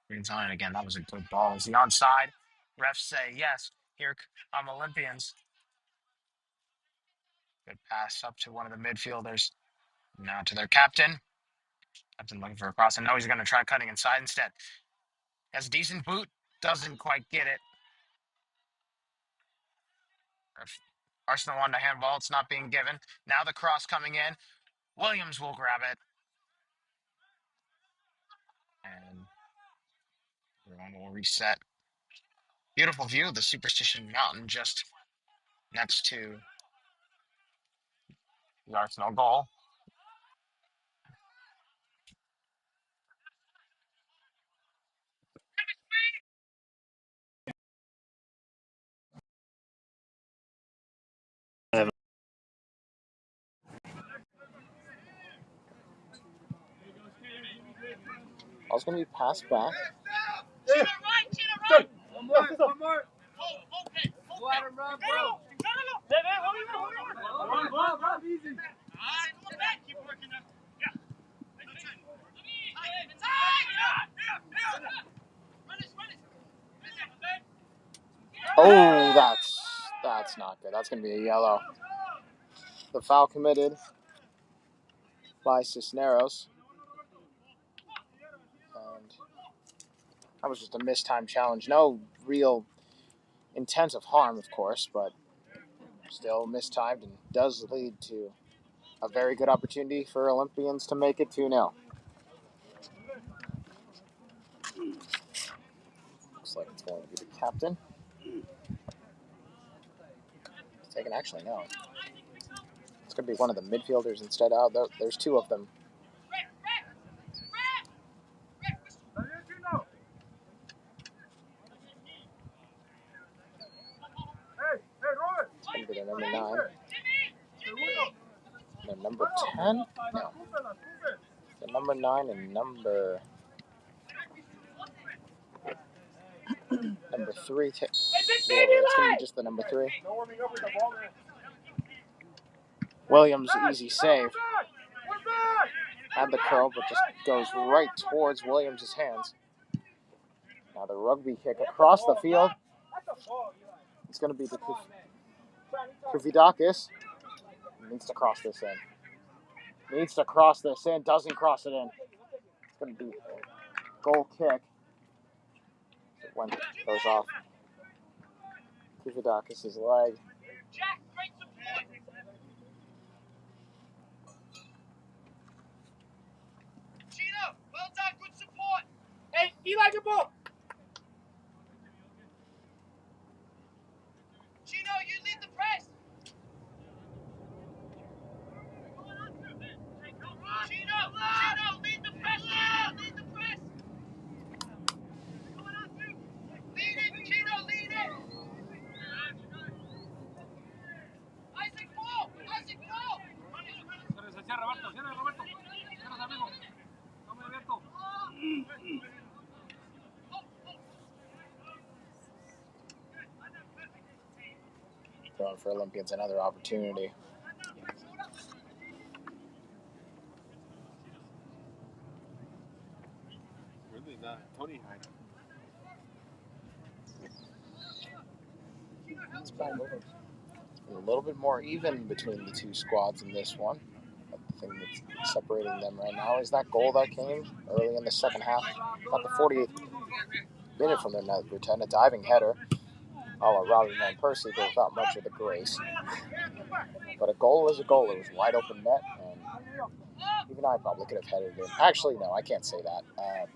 Green's on it again. That was a good ball. Is he onside? Refs say yes. Here come Olympians. Good pass up to one of the midfielders. Now to their captain. Captain looking for a cross. And now he's going to try cutting inside instead. Has a decent boot. Doesn't quite get it. Arsenal on the handball. It's not being given. Now the cross coming in. Williams will grab it. And everyone will reset. Beautiful view of the Superstition Mountain just next to the Arsenal goal. I was going to be passed back. Oh, that's not good. That's going to be a yellow. The foul committed by Cisneros. And that was just a mistimed challenge. No real intent of harm, of course, but still mistimed and does lead to a very good opportunity for Olympians to make it 2-0. Looks like it's going to be the captain. He's taking, actually, no. It's going to be one of the midfielders instead. Oh, there's two of them. It's going to be their number 9. Their number 10? No. The number 9 and number 3. It's going to be just the number 3. Williams, easy save. Had the curl, but just goes right towards Williams' hands. Now the rugby kick across the field. It's going to be the Kouvidakis. Needs to cross this in. Doesn't cross it in. It's going to be a goal kick. When it goes off Kouvidakis' leg. Chino, well done, good support. Hey, Eli, good ball. Chino, you lead the press. Chino, lead the press. Lead the press. Lead it, Chino, lead it. Isaac, ball. Isaac, ball. Cierra, Roberto. Cierra, amigo. Tome abierto. Going for Olympians another opportunity. Really not. Tony Hyde. It's ball moving. a little bit more even between the two squads in this one. But the thing that's separating them right now is that goal that came early in the second half, about the 48th minute from their net return, a diving header, a la Robbie Van Persie, but without much of the grace. But a goal is a goal. It was wide open net, and even I probably could have headed it in. Actually, no, I can't say that.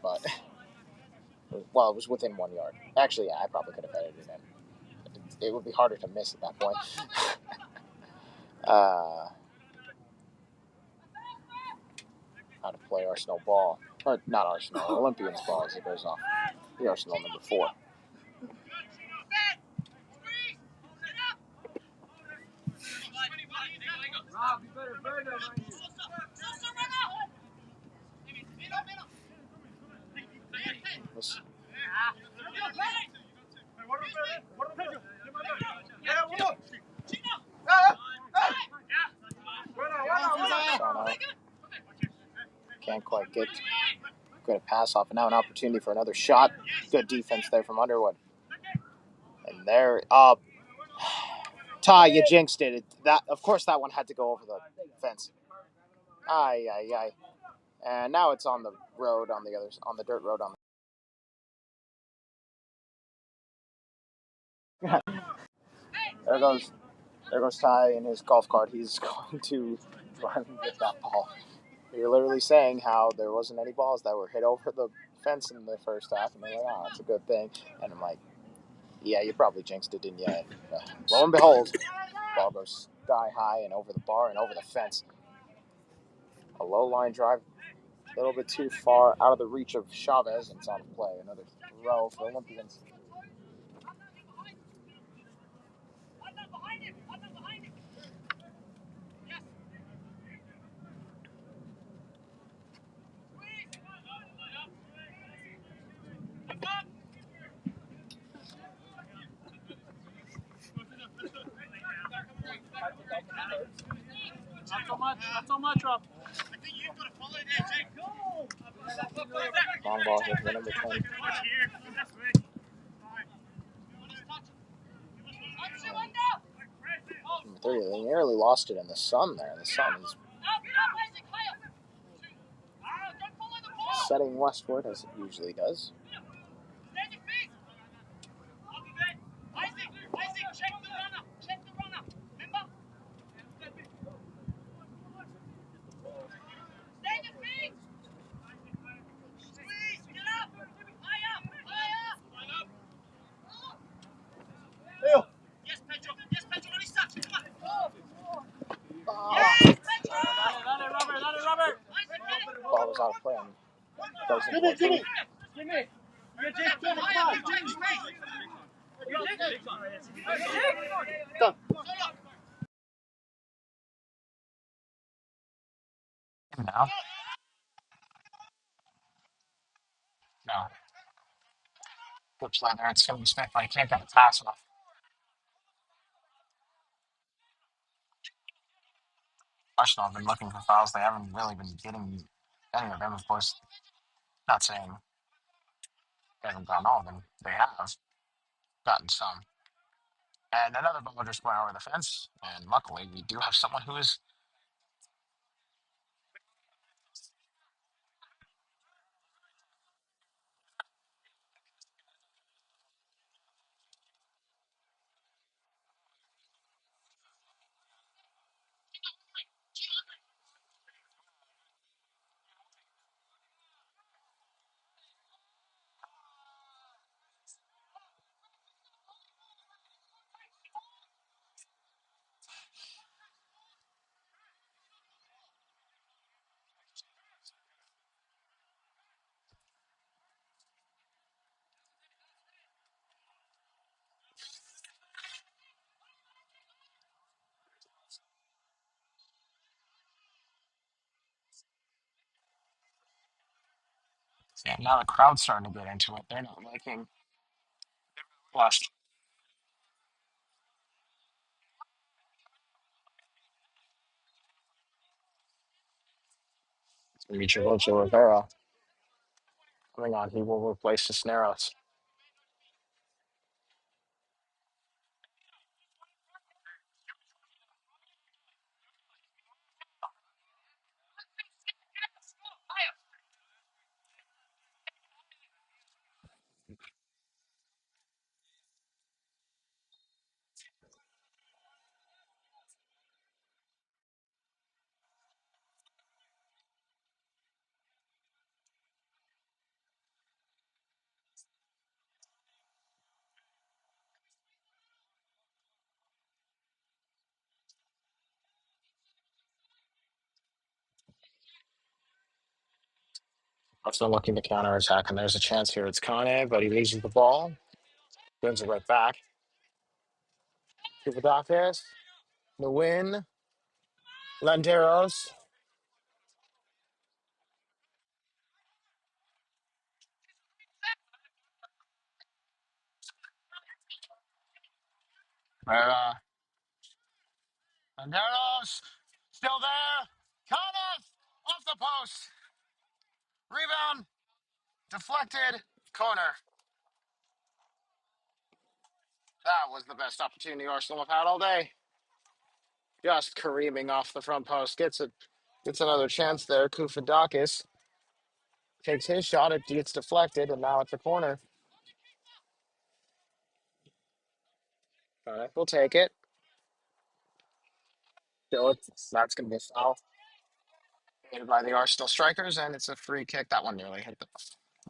But well, it was within 1 yard. Actually, yeah, I probably could have headed it in. It would be harder to miss at that point. How to play Arsenal ball, or not Arsenal, Olympians ball as it goes off. The Arsenal number 4. Can't quite get good a pass off, and now an opportunity for another shot. Good defense there from Underwood. And there, Ty, you jinxed it. Of course, that one had to go over the fence. Aye. And now it's on the road on the dirt road on the. There goes Ty in his golf cart. He's going to run with that ball. You're literally saying how there wasn't any balls that were hit over the fence in the first half, and they're like, "Oh, that's a good thing." And I'm like, "Yeah, you probably jinxed it, didn't you?" And, lo and behold, ball goes sky high and over the bar and over the fence. A low line drive, a little bit too far out of the reach of Chavez, and it's on play. Another throw for Olympians. Not so much, Rob. Long ball here for the number 10. Number 30, they nearly lost it in the sun there. The sun is setting westward as it usually does. Ball was out of play. Jimmy. Done. Now, no. Good play there. It's going to be Smith, but he can't get the pass off. Arsenal have been looking for fouls. They haven't really been getting any of them. Of course, not saying they haven't gotten all of them. They have gotten some. And another ball just went over the fence. And luckily, we do have someone who is. And now the crowd's starting to get into it. They're not liking. Lost. Mitrovic Rivera coming on. He will replace Cisneros. Also looking to counterattack, and there's a chance here. It's Kane, but he loses the ball. Brings it right back. Papadakis, the win. Landeros. Landeros, still there. Kane, off the post. Rebound, deflected, corner. That was the best opportunity Arsenal have had all day. Just careening off the front post. Gets another chance there. Kufadakis takes his shot. It gets deflected, and now it's a corner. All right, we'll take it. That's going to be a foul made by the Arsenal strikers, and it's a free kick. That one nearly hit the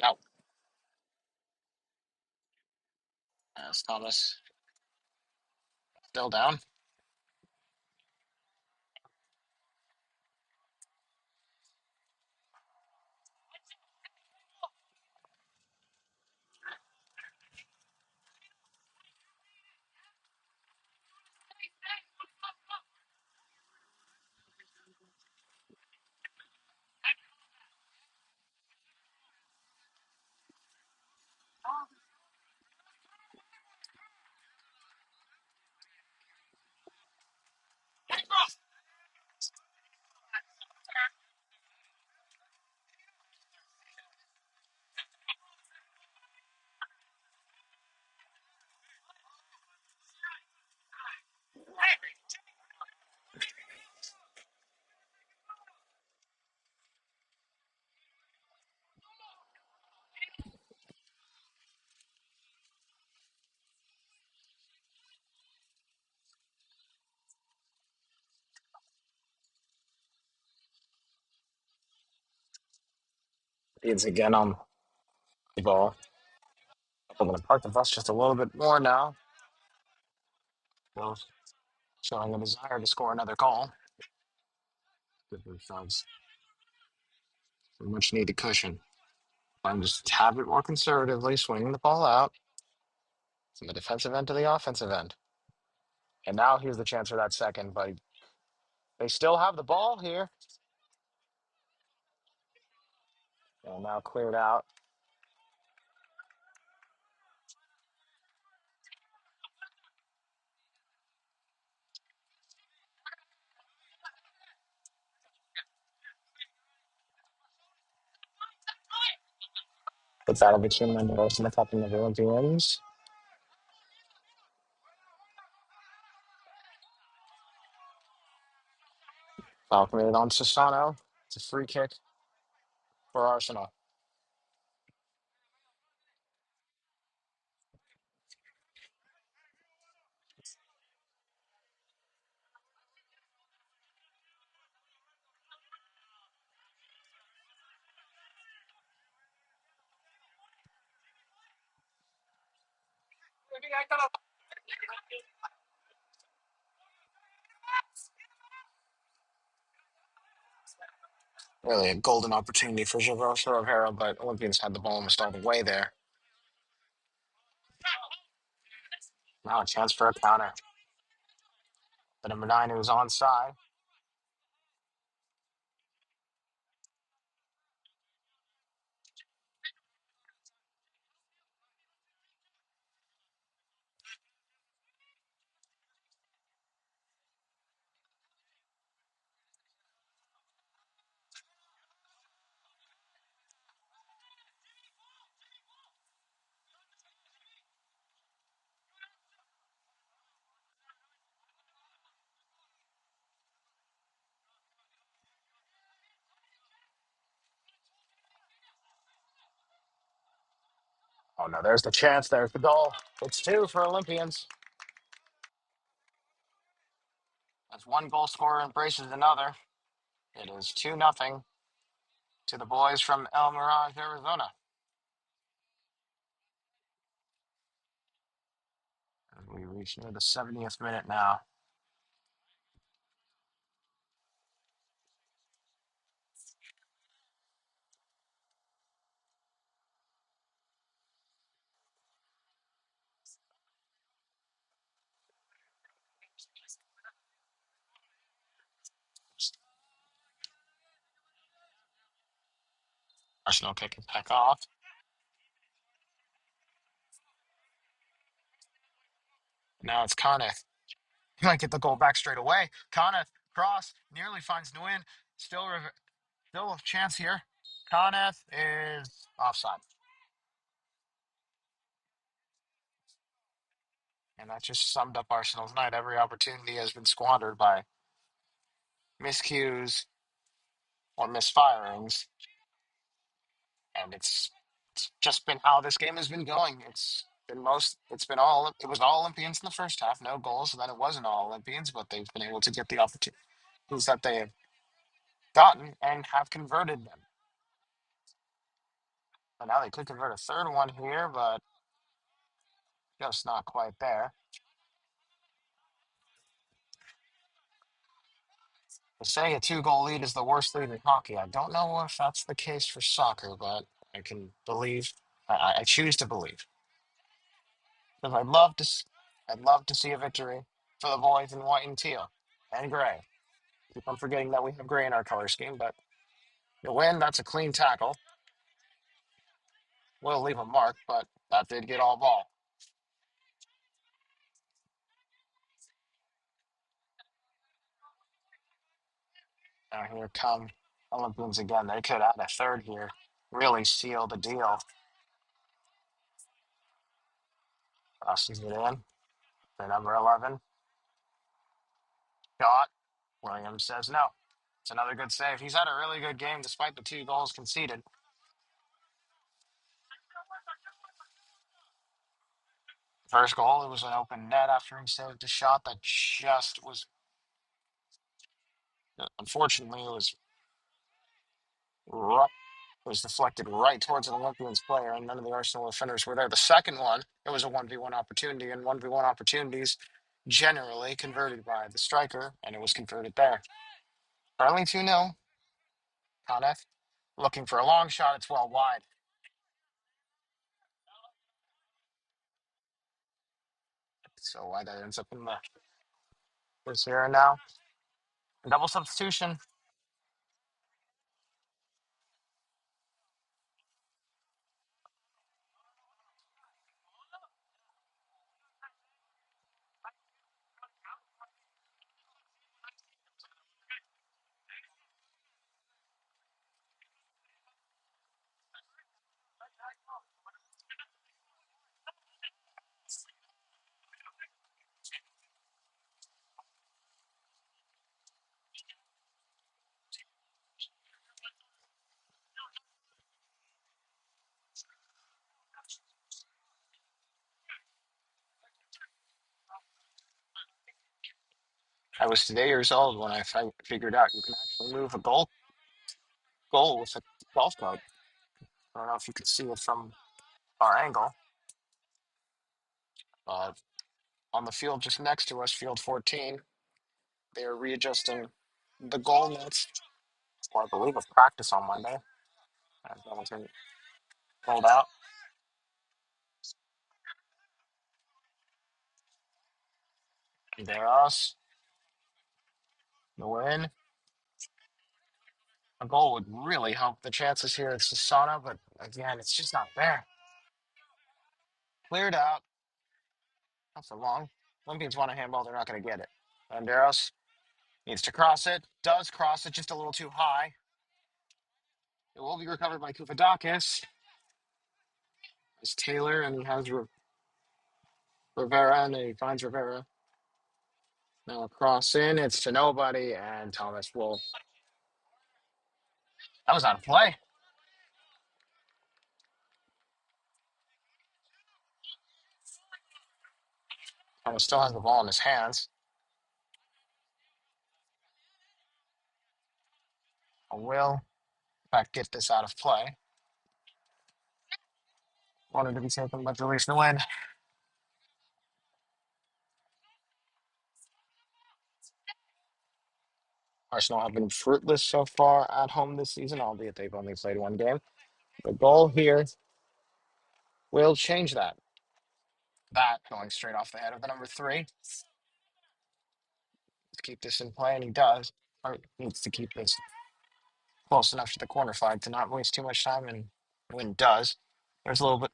out. As Thomas still down. He's again on the ball. I'm going to park the bus just a little bit more now. Well, showing a desire to score another goal. Give themselves a much needed cushion. I'm just have it more conservatively, swinging the ball out from the defensive end to the offensive end. And now here's the chance for that second, but they still have the ball here. And now cleared out. Puts out of between Menderos and the top of the Olympians. Foul committed on Sassano. It's a free kick for Arsenal. Really a golden opportunity for Javrosa Rivera, but Olympians had the ball almost all the way there. Now a chance for a counter. The number 9 who's onside. Oh no, there's the chance. There's the goal. It's 2 for Olympians. As one goal scorer embraces another, it is 2-0 to the boys from El Mirage, Arizona. As we reach near the 70th minute now. Arsenal kicking back off. Now it's Conniff. He might get the goal back straight away. Conniff, cross, nearly finds Nguyen. Still, still a chance here. Conniff is offside. And that just summed up Arsenal's night. Every opportunity has been squandered by miscues or misfirings. And it's just been how this game has been going. It was all Olympians in the first half, no goals, and then it wasn't all Olympians, but they've been able to get the opportunities that they have gotten and have converted them. And now they could convert a third one here, but just not quite there. They say a 2-goal lead is the worst lead in hockey. I don't know if that's the case for soccer, but I can believe. I choose to believe because I'd love to see a victory for the boys in white and teal and gray. Keep on forgetting that we have gray in our color scheme, but the win, that's a clean tackle. Will leave a mark, but that did get all ball. Now here come Olympians again. They could add a third here, really seal the deal. Crosses it in for number 11. Shot. Williams says no. It's another good save. He's had a really good game despite the 2 goals conceded. First goal, it was an open net after he saved a shot that just was, unfortunately, ru- was deflected right towards an Olympians player, and none of the Arsenal defenders were there. The second one, it was a 1v1 opportunity, and 1v1 opportunities generally converted by the striker, and it was converted there. Currently 2-0. Conniff looking for a long shot. It's well wide. So why that ends up in the first here and now. Double substitution. I was today years old when I figured out you can actually move a goal with a golf club. I don't know if you could see it from our angle. Uh, on the field just next to us, field 14, they are readjusting the goal nets, or I believe a practice on Monday. Hamilton pulled out. And they're us. The win. A goal would really help the chances here at Sasana, but again, it's just not there. Cleared out. Not for long. Olympians want a handball, they're not going to get it. Banderas needs to cross it. Does cross it just a little too high. It will be recovered by Kufadakis. It's Taylor, and he has Rivera, and he finds Rivera. Now a cross in. It's to nobody, and Thomas will. That was out of play. Thomas still has the ball in his hands. I will, in fact, get this out of play. Wanted to be taken by Julius Nguyen. Arsenal have been fruitless so far at home this season, albeit they've only played one game. The goal here will change that. That going straight off the head of the number 3. Let's keep this in play, and he does. Or needs to keep this close enough to the corner flag to not waste too much time. And when it does, there's a little bit,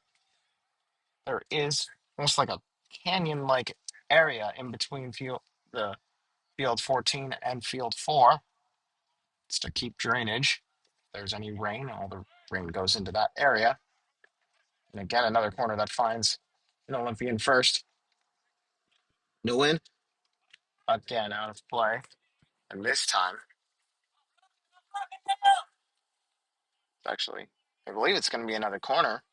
there is almost like a canyon like area in between the field 14 and field 4. It's to keep drainage. If there's any rain, all the rain goes into that area. And again, another corner that finds an Olympian first. No win. Again, out of play. And this time, actually, I believe it's going to be another corner.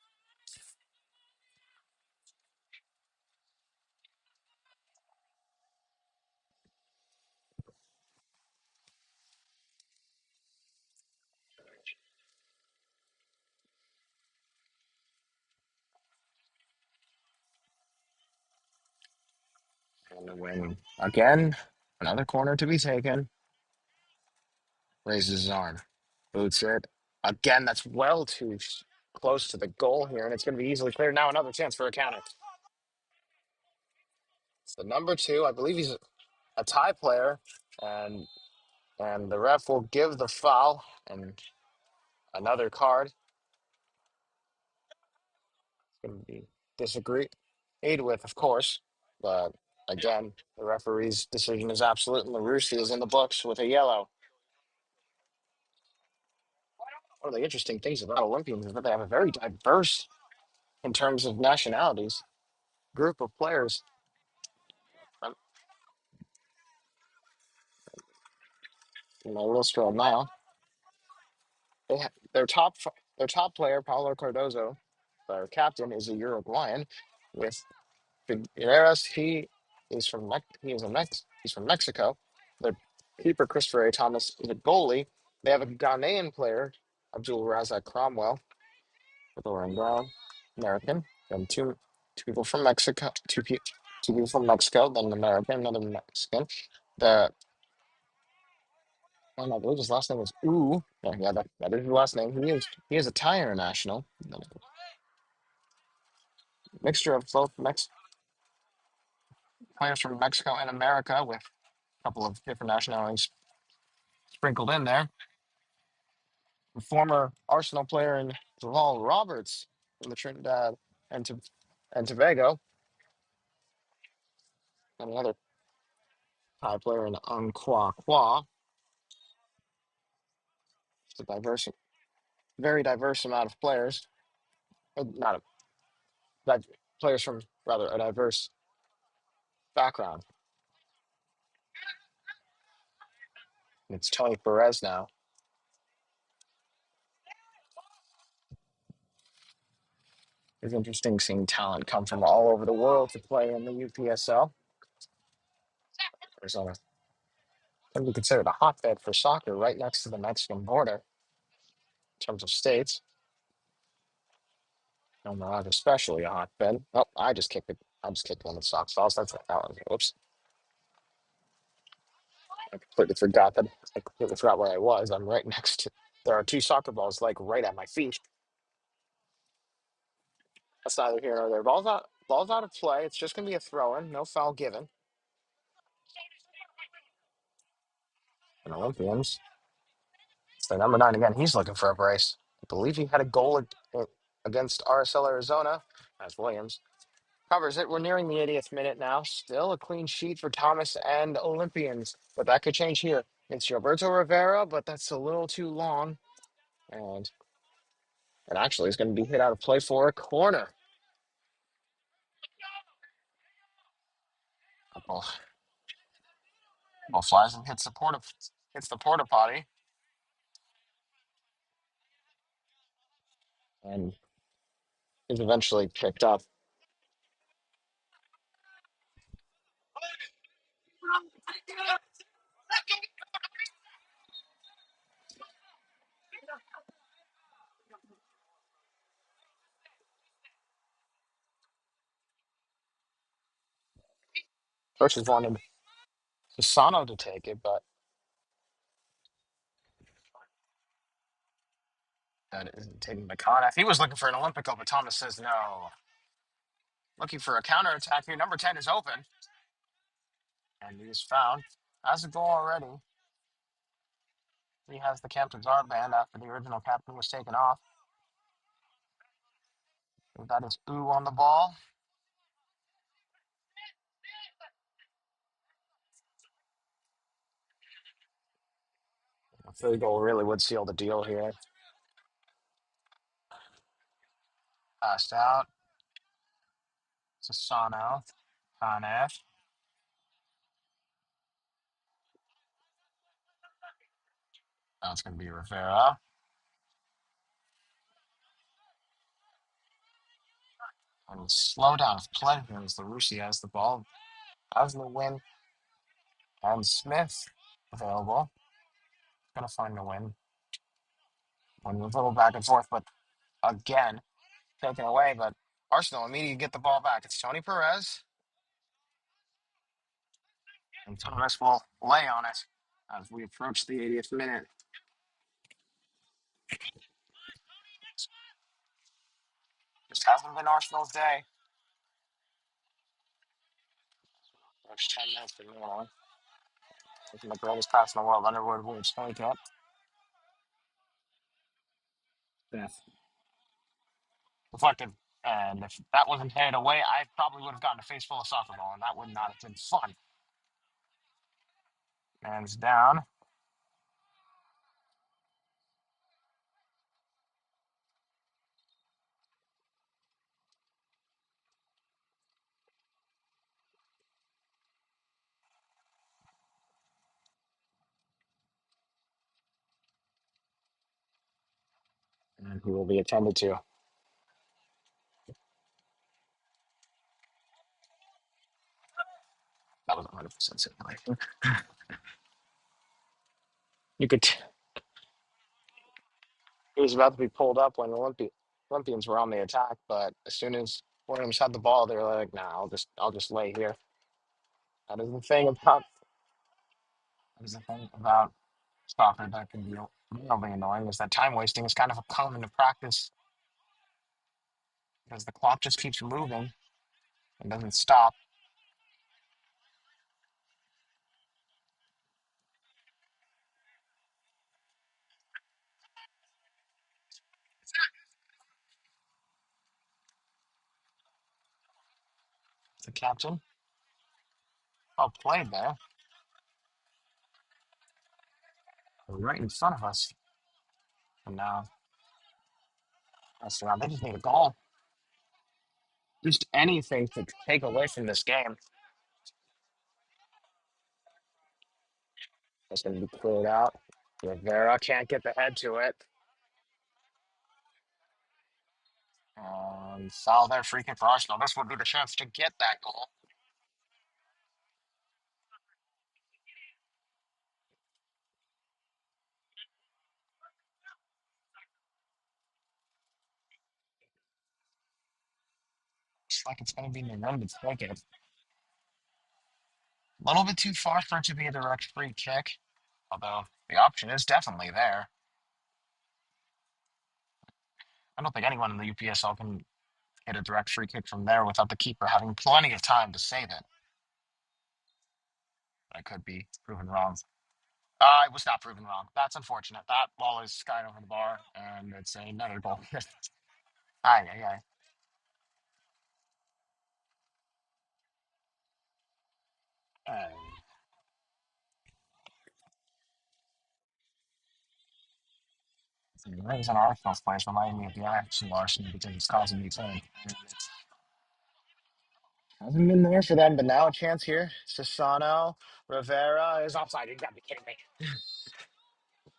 And the win again. Another corner to be taken. Raises his arm. Boots it. Again, that's well too close to the goal here, and it's going to be easily cleared. Now another chance for a counter. It's the number 2. I believe he's a tie player, and the ref will give the foul and another card. It's going to be disagreed with, of course, but again, the referee's decision is absolute, and LaRusse is in the books with a yellow. One of the interesting things about Olympians is that they have a very diverse, in terms of nationalities, group of players. Um, My list right now, their top player, Paulo Cardozo, their captain, is a Uruguayan with Figueres. He's from Mexico. Their keeper, Christopher A. Thomas, is a goalie. They have a Ghanaian player, Abdul Razak Cromwell, with Lauren Brown, American, and two people from Mexico, two people from Mexico, then an American, another Mexican. The I believe his last name was Ooh. Yeah, that is his last name. He is a Thai international. Mixture of both players from Mexico and America with a couple of different nationalities sprinkled in there. The former Arsenal player in Javal Roberts from the Trinidad and, to, and Tobago, and another Thai player in Unkwa Kwa. It's a very diverse amount of players. Not a, players from rather a diverse background. It's Tony Perez now. It's interesting seeing talent come from all over the world to play in the UPSL. Arizona can be considered a hotbed for soccer right next to the Mexican border in terms of states. Omaha is especially a hotbed. Oh, I just kicked it. I just kicked one of the Sox balls. That's that one. Whoops. I completely forgot that. I completely forgot where I was. I'm right next to. There are 2 soccer balls like right at my feet. That's neither here nor there. Ball's out of play. It's just gonna be a throw-in. No foul given. And Olympians. So number 9 again. He's looking for a brace. I believe he had a goal against RSL Arizona. As Williams covers it. We're nearing the 80th minute now. Still a clean sheet for Thomas and Olympians, but that could change here. It's Gilberto Rivera, but that's a little too long, and actually is going to be hit out of play for a corner. Ball, ball flies and hits the porta potty, and is eventually picked up. Coaches wanted Fasano to take it, but that isn't taking the con. If he was looking for an Olympico, but Thomas says no. Looking for a counterattack here. Number 10 is open, and he is found. Has a goal already. He has the captain's armband after the original captain was taken off. That is Ooh on the ball. A third goal really would seal the deal here. Passed out to Sano. Tanev. That's going to be Rivera. And slow down of play here as the Rusi has the ball. Has the win. And Smith available. Going to find the win. When a little back and forth, but again, taken away. But Arsenal immediately get the ball back. It's Tony Perez. And Torres will lay on it as we approach the 80th minute. Just hasn't been Arsenal's day. First 10 minutes for Milan. The greatest pass in the world. Underwood will take it. Beth. Deflected. And if that wasn't headed away, I probably would have gotten a face full of soccer ball, and that would not have been fun. Man's down. And he will be attended to. That was 100% simulated. You could. He was about to be pulled up when the Olympians were on the attack, but as soon as Williams had the ball, they were like, "Nah, I'll just lay here." That is the thing about soccer that can be really annoying is that time wasting is kind of a common to practice because the clock just keeps moving and doesn't stop. The captain, oh, played there, right in front of us, and now that's around. They just need a goal, just anything to take away from this game. That's going to be cleared out. Rivera can't get the head to it. Foul there, free kick for Arsenal. This would be the chance to get that goal. Looks like it's going to be in the run to take it. A little bit too far for it to be a direct free kick, although the option is definitely there. I don't think anyone in the UPSL can hit a direct free kick from there without the keeper having plenty of time to save it. I could be proven wrong. I was not proven wrong. That's unfortunate. That ball is skied over the bar, and it's another goal. Aye, aye, aye. Aye. That was an Arsenal's place reminding me of the actual Arsenal because it's causing me pain. Hasn't been there for them, but now a chance here. Sassano, Rivera is offside. You gotta be kidding me.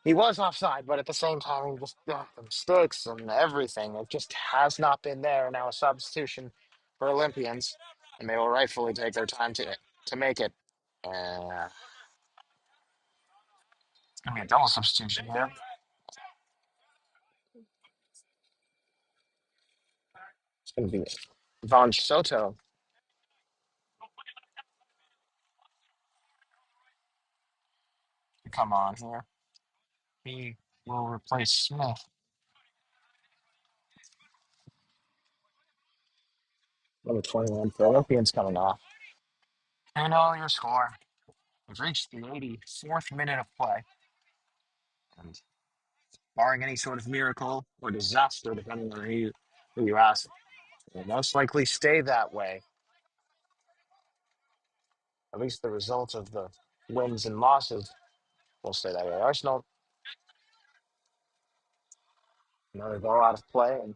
He was offside, but at the same time, he just the mistakes and everything. It just has not been there. Now a substitution for Olympians, and they will rightfully take their time to make it. It's gonna be a double substitution here. It's gonna be Von Soto to come on here. He will replace Smith. Number 21 for Olympians coming off. And all your score. We've reached the 84th minute of play. And barring any sort of miracle or disaster, depending on who you ask, will most likely stay that way. At least the results of the wins and losses will stay that way. Arsenal, another ball out of play, and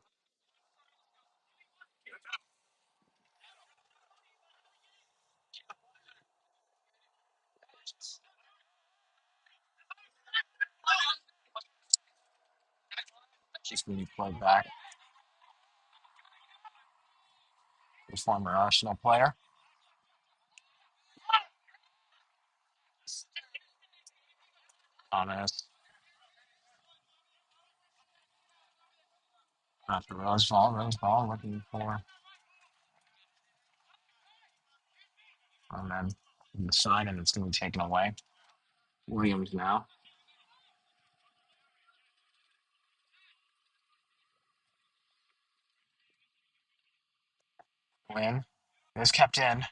just going to be played back. The former Arsenal player. Thomas after Roseball. Roseball looking for, and then the side, and it's going to be taken away. Williams now. Win is kept in.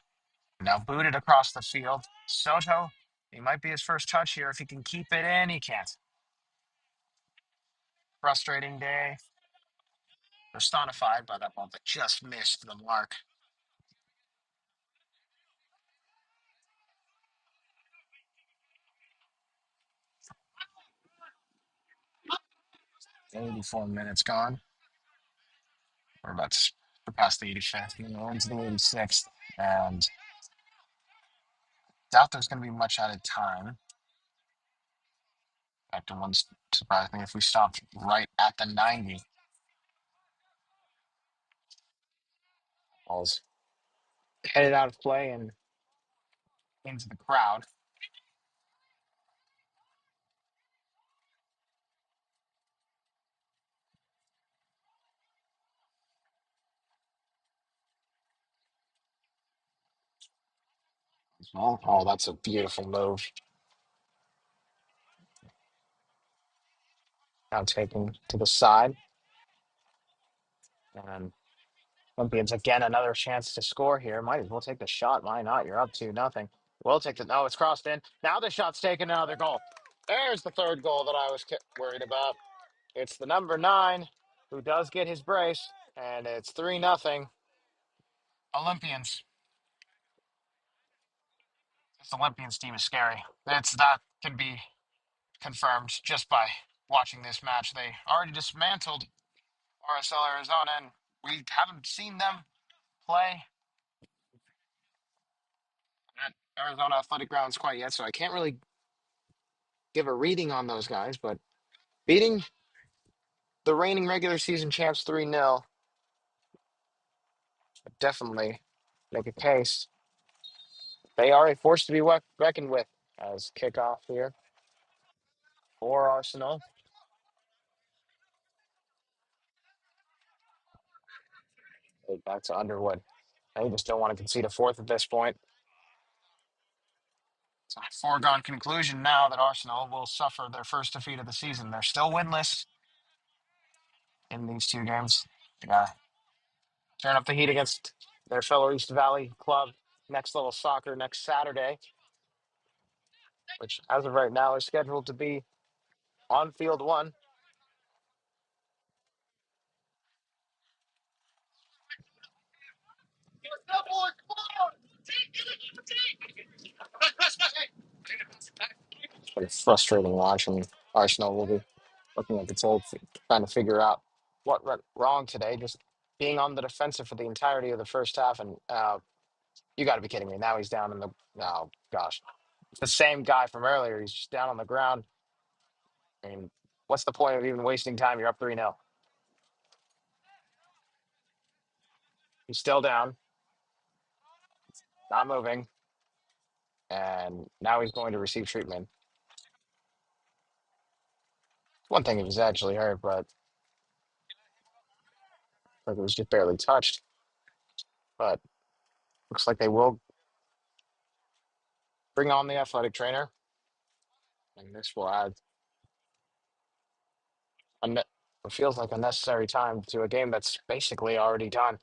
Now booted across the field. Soto, he might be his first touch here. If he can keep it in, he can't. Frustrating day. Personified by that ball that just missed the mark. "84 minutes gone. We're about to surpass the 85th. We're into the 86th. And doubt there's going to be much added time. In fact, it wouldn't surprise me if we stopped right at the 90. Ball's headed out of play and into the crowd. Oh, that's a beautiful move. Now taken to the side. And Olympians again, another chance to score here. Might as well take the shot. Why not? You're up 2-0. We'll take the. No, it's crossed in. Now the shot's taken. Another goal. There's the third goal that I was worried about. It's the number 9 who does get his brace, and it's 3-0. Olympians. This Olympians team is scary. That can be confirmed just by watching this match. They already dismantled RSL Arizona, and we haven't seen them play at Arizona Athletic Grounds quite yet, so I can't really give a reading on those guys. But beating the reigning regular season champs 3-0 definitely make a case. They are a force to be reckoned with as kickoff here for Arsenal. Back to Underwood. They just don't want to concede a fourth at this point. It's a foregone conclusion now that Arsenal will suffer their first defeat of the season. They're still winless in these 2 games. They gotta turn up the heat against their fellow East Valley club, Next Level Soccer, next Saturday, which as of right now is scheduled to be on field 1. It's frustrating watching. Arsenal will be looking at the tape, trying to figure out what went wrong today, just being on the defensive for the entirety of the first half. And you got to be kidding me. Now he's down in the, oh gosh, it's the same guy from earlier. He's just down on the ground. I mean, what's the point of even wasting time? You're up 3-0. He's still down, not moving. And now he's going to receive treatment. One thing if he's actually hurt, but like it was just barely touched. But looks like they will bring on the athletic trainer. And this will add it feels like unnecessary time to a game that's basically already done.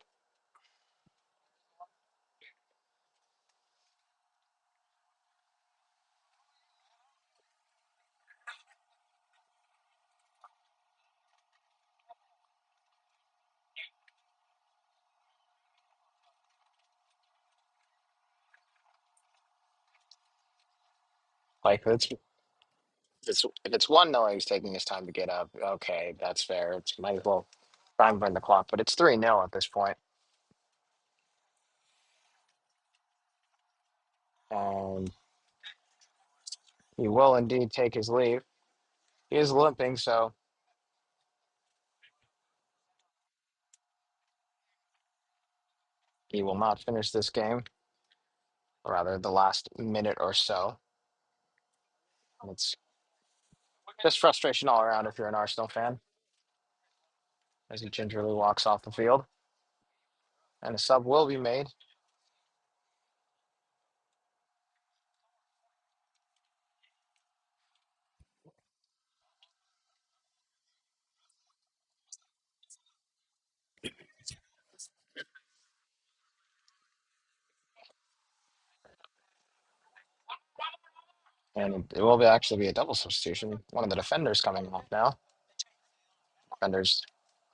Like if it's 1-0, he's taking his time to get up. Okay, that's fair. It's might as well try and burn the clock, but it's 3-0 at this point. And he will indeed take his leave. He is limping, so he will not finish this game, or rather the last minute or so. And it's just frustration all around if you're an Arsenal fan, as he gingerly walks off the field. And a sub will be made. And it will actually be a double substitution. One of the defenders coming off now. Defenders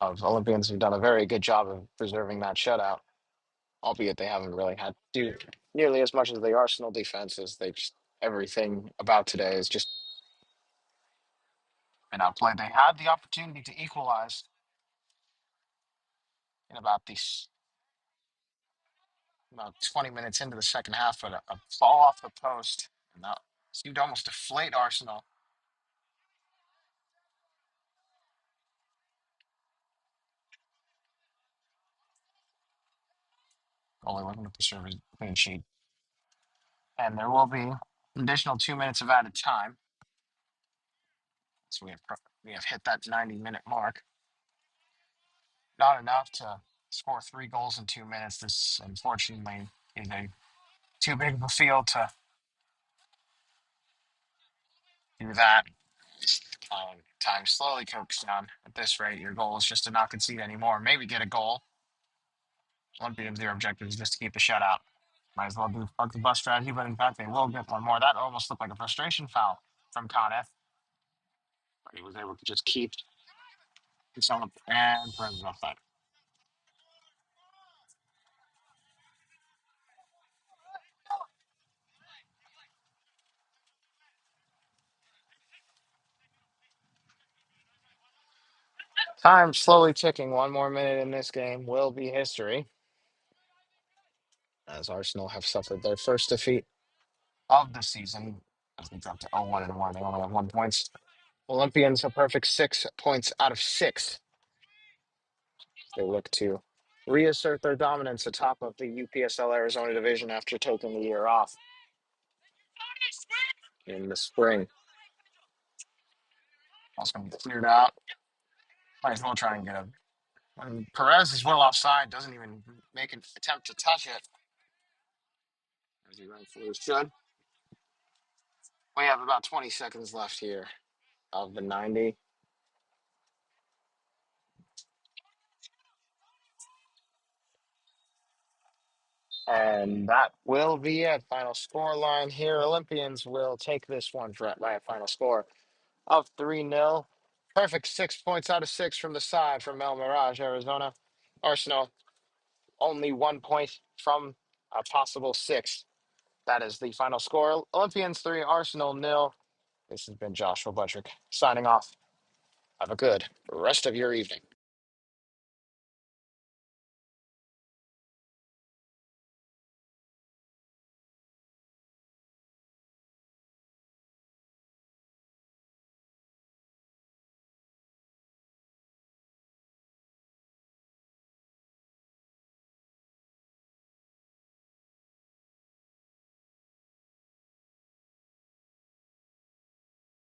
of Olympians have done a very good job of preserving that shutout, albeit they haven't really had to do nearly as much as the Arsenal defenses. They just everything about today is just been outplayed. They had the opportunity to equalize in about 20 minutes into the second half, but a ball off the post, and that seemed to almost deflate Arsenal. Only looking to preserve his clean sheet. And there will be an additional 2 minutes of added time. So we have hit that 90-minute mark. Not enough to score 3 goals in 2 minutes. This, unfortunately, is a too big of a field to do that. Time slowly cooks down. At this rate, your goal is just to not concede anymore. Maybe get a goal. Olympians, their objective is just to keep the shutout. Might as well do park the bus strategy, but in fact, they will get one more. That almost looked like a frustration foul from Coneth. But he was able to just keep himself and turns it offside. Time slowly ticking. 1 more minute in this game will be history, as Arsenal have suffered their first defeat of the season as they dropped to 0-1. They only have 1 point. Olympians a perfect 6 points out of 6. They look to reassert their dominance atop of the UPSL Arizona division after taking the year off in the spring. That's going to be cleared out. Might as well try and get a. And Perez is well offside, doesn't even make an attempt to touch it, as he rightfully should. We have about 20 seconds left here of the 90. And that will be it. Final score line here. Olympians will take this one by a final score of 3-0. Perfect 6 points out of 6 from the side from El Mirage, Arizona. Arsenal, only 1 point from a possible 6. That is the final score. Olympians 3, Arsenal 0. This has been Joshua Buttrick signing off. Have a good rest of your evening.